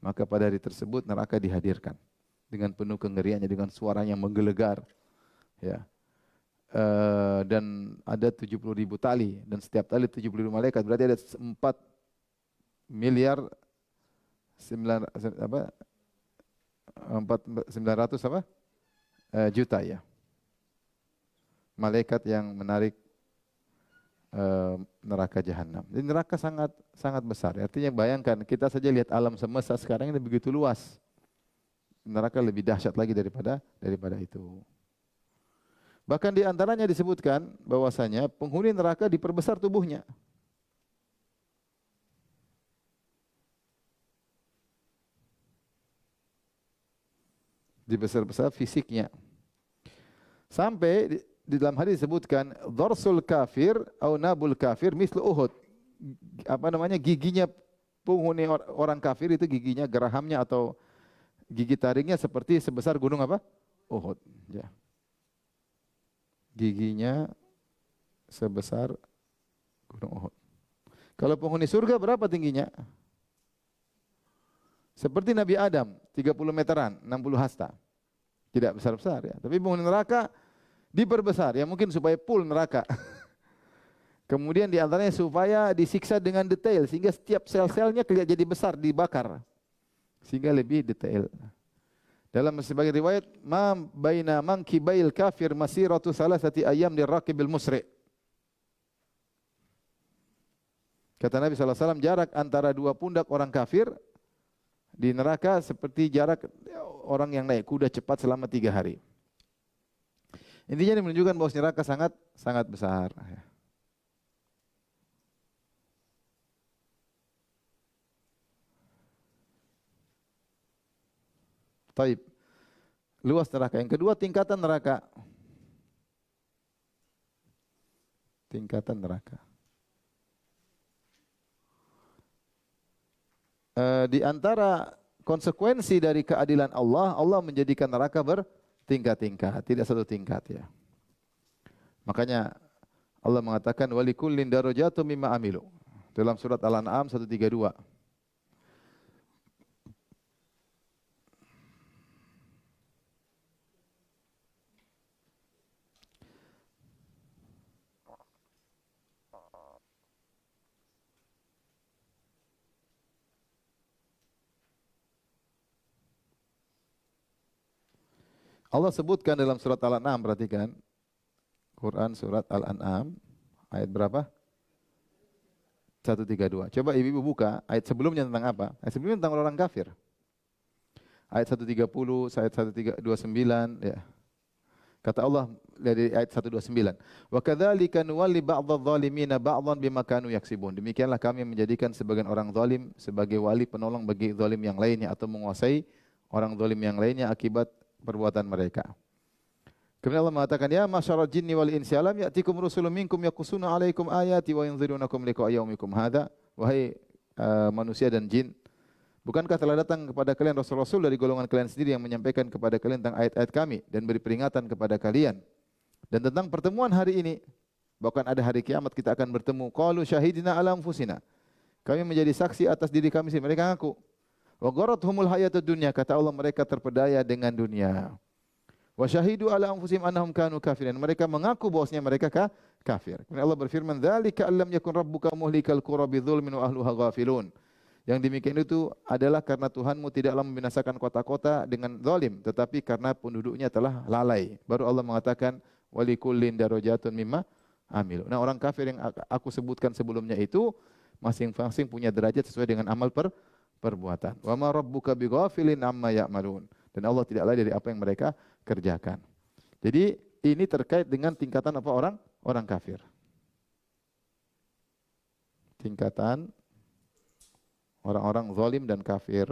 Maka pada hari tersebut neraka dihadirkan dengan penuh kengeriannya, dengan suara yang menggelegar. Ya. Dan ada 70.000 tali, dan setiap tali 70.000 malaikat, berarti ada 4 miliar 900 juta ya. Malaikat yang menarik neraka jahanam. Jadi neraka sangat sangat besar. Artinya bayangkan kita saja lihat alam semesta sekarang ini begitu luas. Neraka lebih dahsyat lagi daripada itu. Bahkan di antaranya disebutkan bahwasanya penghuni neraka diperbesar tubuhnya. Dibesar-besar fisiknya. Sampai di dalam hadis disebutkan dharsul kafir au nabul kafir mislu Uhud. Giginya penghuni orang kafir itu giginya, gerahamnya atau gigi taringnya seperti sebesar gunung Uhud, ya. Giginya sebesar gunung Uhud. Kalau penghuni surga berapa tingginya? Seperti Nabi Adam, 30 meteran, 60 hasta. Tidak besar-besar ya. Tapi penghuni neraka diperbesar, ya mungkin supaya full neraka. Kemudian di antaranya supaya disiksa dengan detail sehingga setiap sel-selnya kelihatan jadi besar, dibakar. Sehingga lebih detail. Dalam sebagian riwayat, ma baina mankibail kafir masiratu salasati ayyam liraqibil musri'. Kata Nabi SAW, jarak antara dua pundak orang kafir di neraka seperti jarak orang yang naik kuda cepat selama 3 hari. Intinya ini menunjukkan bahwa neraka sangat sangat besar. Taib. Luas neraka. Yang kedua, tingkatan neraka. Tingkatan neraka. Di antara konsekuensi dari keadilan Allah, Allah menjadikan neraka bertingkat-tingkat, tidak satu tingkat ya. Makanya Allah mengatakan walikullin darajatun mimma amilu. Dalam surat Al-An'am 132. Allah sebutkan dalam surat Al-An'am, perhatikan. Quran surat Al-An'am ayat berapa? 132. Coba ibu-ibu buka ayat sebelumnya tentang apa? Ayat sebelumnya tentang orang kafir. Ayat 130, ayat 129 ya. Kata Allah dari ayat 129, "Wa kadzalika nuwalli ba'dadh dhalimina ba'dhan bima kanu yaksibun." Demikianlah kami menjadikan sebagian orang zalim sebagai wali penolong bagi zalim yang lainnya atau menguasai orang zalim yang lainnya akibat perbuatan mereka. Kemudian Allah mengatakan, "Ya masyarul jinni wal insi alam ya'tikum rusulun minkum yaqussuna 'alaikum ayati wa yunzirunakum liqa'a yaumikum hadza." Wahai manusia dan jin, bukankah telah datang kepada kalian rasul-rasul dari golongan kalian sendiri yang menyampaikan kepada kalian tentang ayat-ayat kami dan beri peringatan kepada kalian dan tentang pertemuan hari ini, bahkan ada hari kiamat kita akan bertemu. Qalu syahidina ala anfusina. Kami menjadi saksi atas diri kami sendiri. Mereka ngaku. Wa gharathumul hayatud dunya, kata Allah mereka terpedaya dengan dunia. Wa syahidu ala anfusihim annahum kanu kafirin. Mereka mengaku bahwasanya mereka kafir. Kemudian Allah berfirman, "Dzalika allam yakun rabbuka muhlikal qura bidzulmin wa ahluha ghafilun." Yang demikian itu adalah karena Tuhanmu tidaklah membinasakan kota-kota dengan zalim, tetapi karena penduduknya telah lalai. Baru Allah mengatakan, "Walikullin darajatun mimma amilu." Nah, orang kafir yang aku sebutkan sebelumnya itu masing-masing punya derajat sesuai dengan amal perbuatan. Wa ma rabbuka bighafilin amma ya'malun. Dan Allah tidak lalai dari apa yang mereka kerjakan. Jadi ini terkait dengan tingkatan apa orang kafir. Tingkatan orang-orang zalim dan kafir.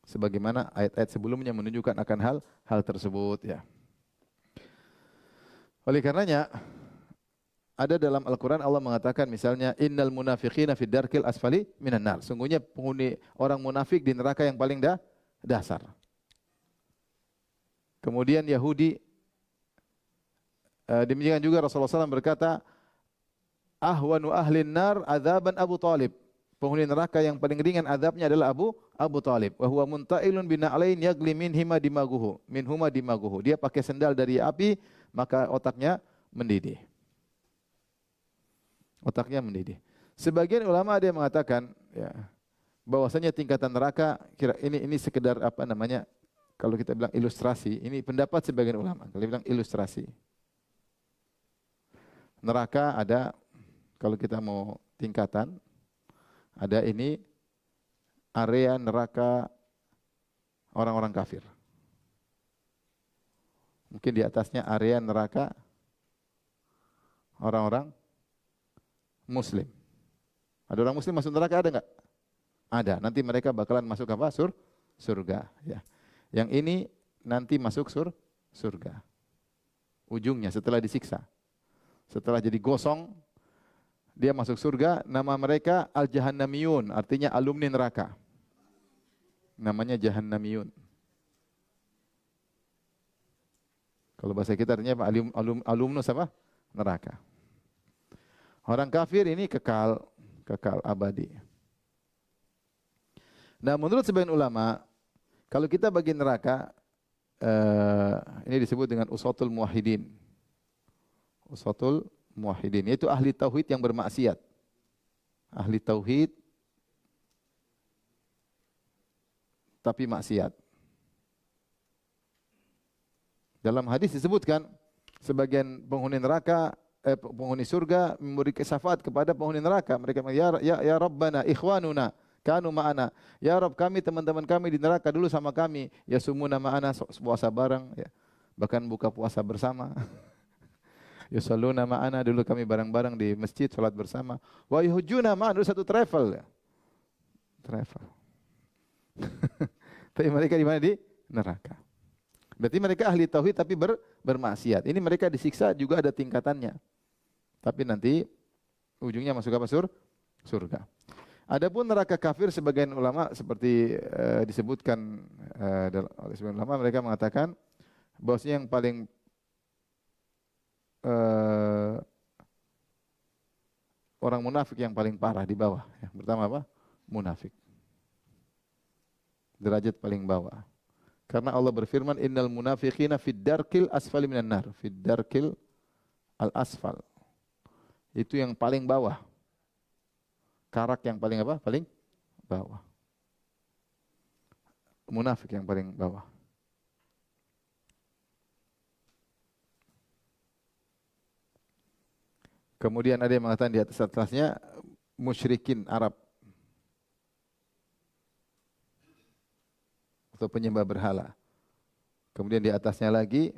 Sebagaimana ayat-ayat sebelumnya menunjukkan akan hal tersebut ya. Oleh karenanya ada dalam Al-Quran Allah mengatakan misalnya innal munafiqina fid darkil asfali minan nar. Sungguhnya penghuni orang munafik di neraka yang paling dasar. Kemudian Yahudi demikian juga Rasulullah SAW berkata ahwanu ahlin nar adzaban Abu Talib. Penghuni neraka yang paling ringan azabnya adalah Abu Talib. Wa huwa muntailun bina'alain yagli minhuma dimaguhu. Dia pakai sendal dari api maka otaknya mendidih. Otaknya mendidih. Sebagian ulama ada yang mengatakan ya bahwasanya tingkatan neraka ini sekedar apa namanya kalau kita bilang ilustrasi, ini pendapat sebagian ulama. Kalau bilang ilustrasi. Neraka ada kalau kita mau tingkatan ada ini area neraka orang-orang kafir. Mungkin di atasnya area neraka orang-orang Muslim. Ada orang Muslim masuk neraka ada enggak? Ada. Nanti mereka bakalan masuk apa? Surga. Ya. Yang ini nanti masuk surga. Ujungnya setelah disiksa. Setelah jadi gosong, dia masuk surga. Nama mereka Al-Jahannamiyun, artinya alumni neraka. Namanya Jahannamiyun. Kalau bahasa kita artinya apa? Alumnus apa? Neraka. Orang kafir ini kekal abadi. Nah, menurut sebagian ulama, kalau kita bagi neraka, ini disebut dengan usatul muwahhidin. Usatul muwahhidin, yaitu ahli tauhid yang bermaksiat. Ahli tauhid tapi maksiat. Dalam hadis disebutkan sebagian penghuni neraka penghuni surga memberi syafaat kepada penghuni neraka. Mereka ya Rabbana ikhwanuna kanu ma'ana. Ya Rabb kami teman-teman kami di neraka dulu sama kami. Ya sumuna ma'ana puasa bareng ya. Bahkan buka puasa bersama. Ya salluna ma'ana dulu kami bareng-bareng di masjid salat bersama. Wa yuhujuna ma'ana dulu satu travel ya. Travel. Tapi mereka di mana? Di neraka. Berarti mereka ahli tauhid tapi bermaksiat. Ini mereka disiksa juga ada tingkatannya. Tapi nanti ujungnya masuk apa? Surga. Adapun neraka kafir sebagian ulama seperti disebutkan oleh sebagian ulama mereka mengatakan bahwasanya yang paling orang munafik yang paling parah di bawah. Yang pertama apa? Munafik. Derajat paling bawah. Karena Allah berfirman innal munafiqina fid darkil asfali minan nar, fid darkil al asfal. Itu yang paling bawah. Karak yang paling apa? Paling bawah. Munafik yang paling bawah. Kemudian ada yang mengatakan di atasnya musyrikin Arab atau penyembah berhala. Kemudian di atasnya lagi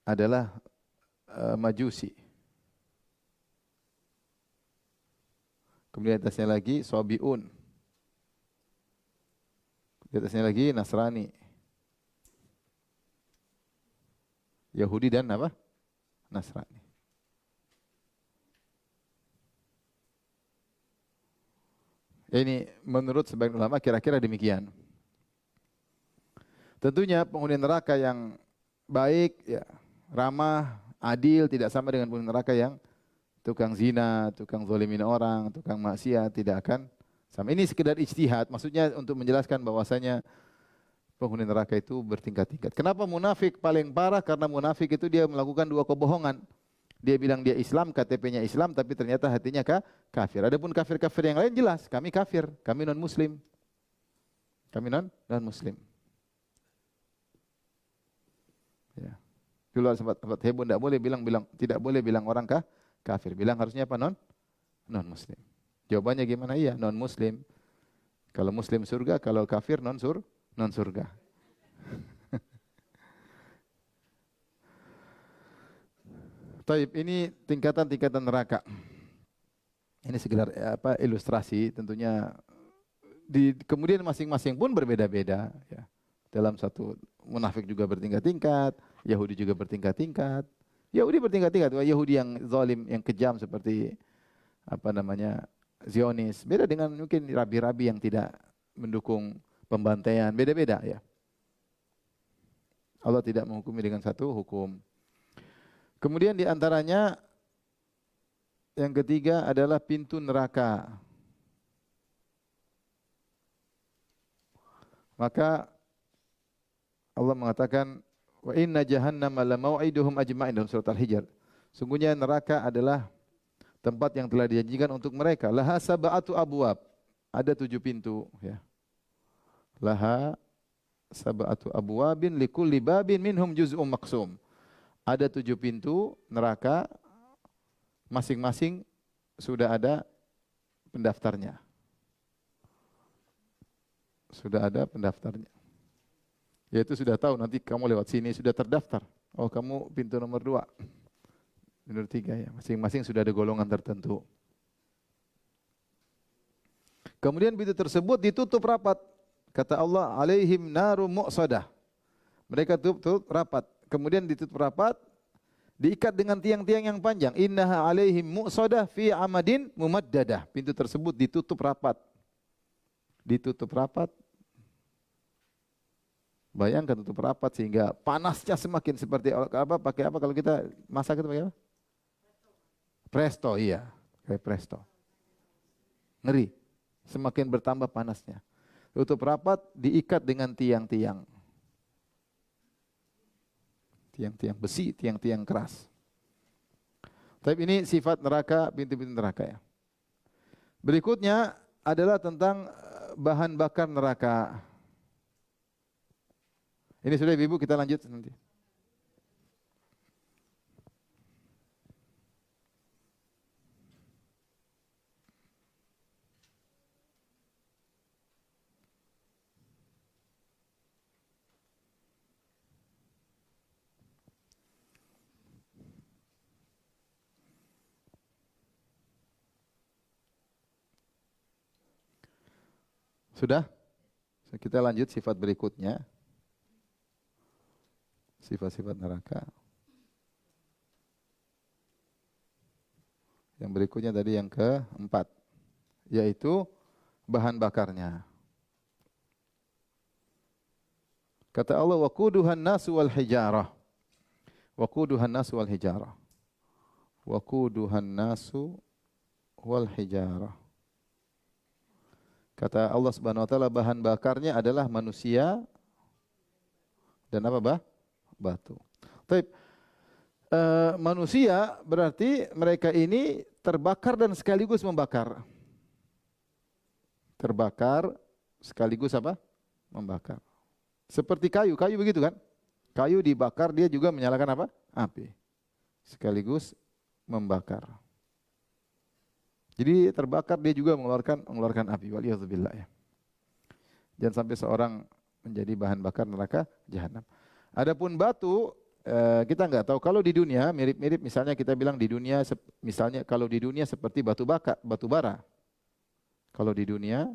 adalah Majusi. Kemudian di atasnya lagi Sabi'un. Di atasnya lagi Nasrani. Yahudi dan apa? Nasrani. Ini menurut sebagian ulama kira-kira demikian. Tentunya penghuni neraka yang baik, ya, ramah, adil tidak sama dengan penghuni neraka yang tukang zina, tukang zalimin orang, tukang maksiat, tidak akan sama. Ini sekedar ijtihad, maksudnya untuk menjelaskan bahwasanya penghuni neraka itu bertingkat-tingkat. Kenapa munafik paling parah? Karena munafik itu dia melakukan dua kebohongan. Dia bilang dia Islam, KTP-nya Islam, tapi ternyata hatinya kafir. Adapun kafir-kafir yang lain jelas, kami kafir, kami non-muslim. Kami non-muslim. Ya. Dulu sempat heboh, tidak boleh bilang orang kafir. Bilang harusnya apa? Non-muslim. Jawabannya gimana? Iya, non-muslim. Kalau muslim surga, kalau kafir non-surga. Taib, ini tingkatan-tingkatan neraka. Ini sekedar ilustrasi, tentunya kemudian masing-masing pun berbeda-beda, ya. Dalam satu munafik juga bertingkat-tingkat, Yahudi juga bertingkat-tingkat. Yahudi bertingkat-tingkat, Yahudi yang zalim, yang kejam seperti Zionis, beda dengan mungkin rabi-rabi yang tidak mendukung pembantaian, beda-beda, ya. Allah tidak menghukumi dengan satu hukum. Kemudian di antaranya yang ketiga adalah pintu neraka. Maka Allah mengatakan wa inna jahannama la mau'iduhum ajma'in dalam surat Al-Hijr. Sungguhnya neraka adalah tempat yang telah dijanjikan untuk mereka. Laha sab'atu abwab. Ada 7 pintu, ya. Laha sab'atu abwabin likulli babin minhum juz'um maqsum. Ada 7 pintu neraka, masing-masing sudah ada pendaftarnya. Sudah ada pendaftarnya. Yaitu sudah tahu nanti kamu lewat sini sudah terdaftar. Oh, kamu pintu nomor 2. Nomor 3, ya. Masing-masing sudah ada golongan tertentu. Kemudian pintu tersebut ditutup rapat. Kata Allah, alaihim naru mu'sadah. Mereka tutup rapat. Kemudian ditutup rapat, diikat dengan tiang-tiang yang panjang. Innaha alaihim mu'sadah fi amadin mumaddadah. Pintu tersebut ditutup rapat. Ditutup rapat. Bayangkan tutup rapat sehingga panasnya semakin seperti apa? Pakai apa kalau kita masak itu pakai apa? Presto, iya. Kayak presto. Ngeri. Semakin bertambah panasnya. Tutup rapat diikat dengan tiang-tiang. Tiang-tiang besi, tiang-tiang keras. Tapi ini sifat neraka, pintu-pintu neraka, ya. Berikutnya adalah tentang bahan bakar neraka. Ini sudah Ibu, kita lanjut nanti. Sudah? Kita lanjut sifat berikutnya. Sifat-sifat neraka. Yang berikutnya tadi yang keempat, yaitu bahan bakarnya. Kata Allah, waquduhan nasu wal hijarah. Waquduhan nasu wal hijarah. Waquduhan nasu wal hijarah. Kata Allah Subhanahu wa taala, bahan bakarnya adalah manusia dan apa, batu. Baik. Manusia berarti mereka ini terbakar dan sekaligus membakar. Terbakar sekaligus apa? Membakar. Seperti kayu begitu kan? Kayu dibakar dia juga menyalakan apa? Api. Sekaligus membakar. Jadi terbakar dia juga mengeluarkan api. Waliyadzubillah ya. Jangan sampai seorang menjadi bahan bakar neraka jahanam. Adapun batu kita nggak tahu kalau di dunia mirip-mirip misalnya kita bilang di dunia misalnya kalau di dunia seperti batu bara. Kalau di dunia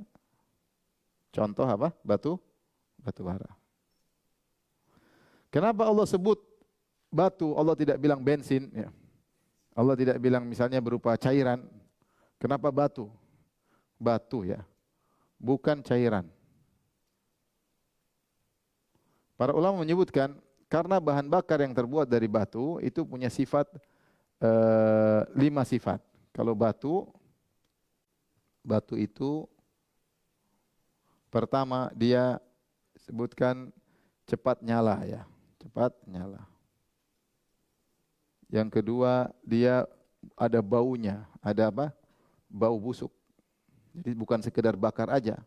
contoh apa? Batu bara. Kenapa Allah sebut batu? Allah tidak bilang bensin ya. Allah tidak bilang misalnya berupa cairan. Kenapa batu? Batu ya. Bukan cairan. Para ulama menyebutkan karena bahan bakar yang terbuat dari batu itu punya sifat 5 sifat. Kalau batu itu pertama dia sebutkan cepat nyala ya, cepat nyala. Yang kedua dia ada baunya, ada apa? Bau busuk. Jadi bukan sekedar bakar aja.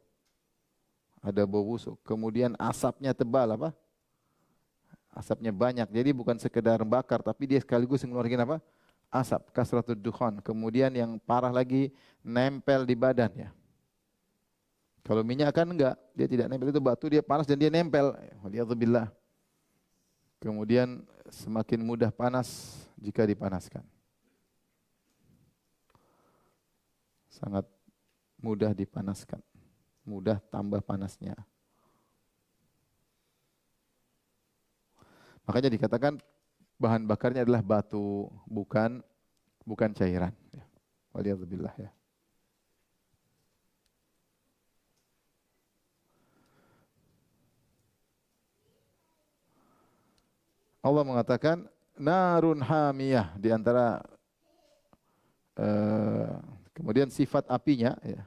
Ada bau busuk. Kemudian asapnya tebal apa? Asapnya banyak. Jadi bukan sekedar bakar tapi dia sekaligus mengeluarkan apa? Asap, kasratud dukhan. Kemudian yang parah lagi nempel di badan ya. Kalau minyak kan enggak, dia tidak nempel, itu batu dia panas dan dia nempel. Waliyadzubillah. Kemudian semakin mudah panas jika dipanaskan. Sangat mudah dipanaskan. Mudah tambah panasnya. Makanya dikatakan bahan bakarnya adalah batu, bukan cairan. Waliyadzubillah ya. Allah mengatakan narun hamiyah di antara kemudian sifat apinya ya.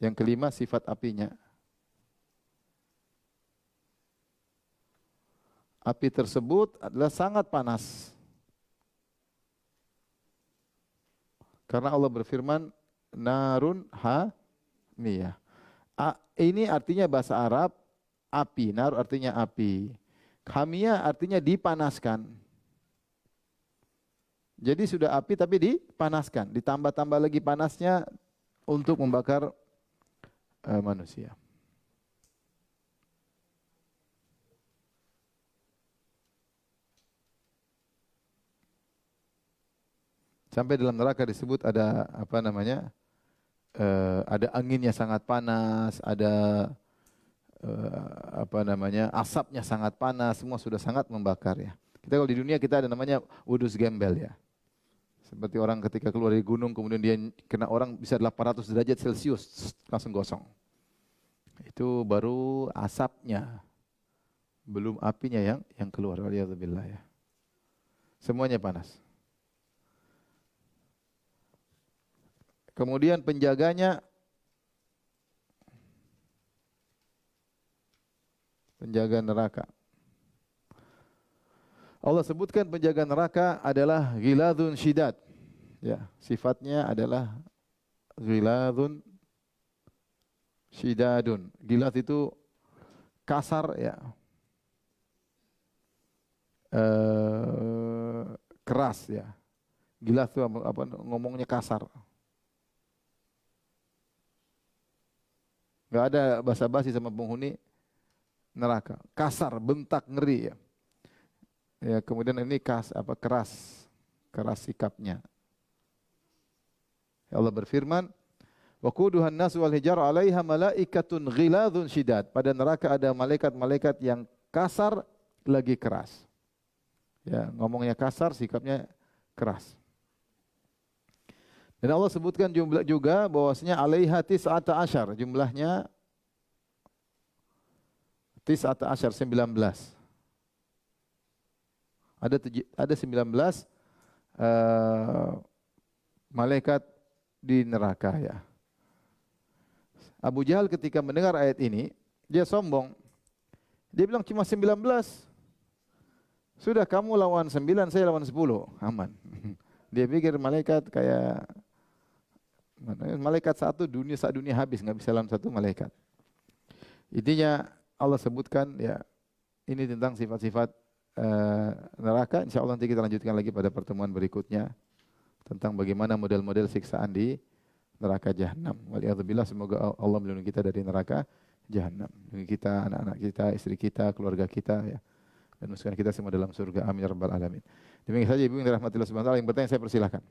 Yang kelima sifat apinya. Api tersebut adalah sangat panas. Karena Allah berfirman narun hamiyah. Ini artinya bahasa Arab api, nar artinya api. Hamiyah artinya dipanaskan. Jadi sudah api tapi dipanaskan, ditambah-tambah lagi panasnya untuk membakar manusia. Sampai dalam neraka disebut ada apa namanya? Ada anginnya sangat panas, ada apa namanya? Asapnya sangat panas, semua sudah sangat membakar ya. Kita kalau di dunia kita ada namanya wudus gembel ya. Seperti orang ketika keluar dari gunung kemudian dia kena orang bisa 800 derajat Celcius langsung gosong. Itu baru asapnya. Belum apinya yang keluar. Waliyadzubillah ya. Semuanya panas. Kemudian penjaga neraka. Allah sebutkan penjaga neraka adalah ghiladun syidad. Ya, sifatnya adalah ghiladun syidadun. Gilad itu kasar ya. Keras ya. Gilad itu apa ngomongnya kasar. Enggak ada basa-basi sama penghuni neraka. Kasar, bentak, ngeri ya. Ya, kemudian ini keras sikapnya. Allah berfirman, "Wa quduhan nas wal hijar 'alaiha malaikatun ghiladun syidad." Pada neraka ada malaikat-malaikat yang kasar lagi keras. Ya, ngomongnya kasar, sikapnya keras. Dan Allah sebutkan jumlah juga bahwasanya 'alaiha tis'ata asyar, jumlahnya tis'ata asyar 19. Ada 19 malaikat di neraka ya. Abu Jahal ketika mendengar ayat ini, dia sombong. Dia bilang cuma 19. Sudah kamu lawan 9, saya lawan 10. Aman. Dia pikir malaikat kayak malaikat satu dunia habis, nggak bisa lawan satu malaikat. Intinya Allah sebutkan ya ini tentang sifat-sifat neraka. Insya Allah nanti kita lanjutkan lagi pada pertemuan berikutnya. tentang bagaimana model-model siksaan di neraka jahanam. Waliyadzubillah, semoga Allah melindungi kita dari neraka jahanam. Melindungi kita, anak-anak kita, istri kita, keluarga kita, ya. Dan masukkan kita semua dalam surga. Amin ya rabbal alamin. Demikian saja Ibu yang dirahmati Allah Subhanahu wa taala. Yang bertanya saya persilahkan.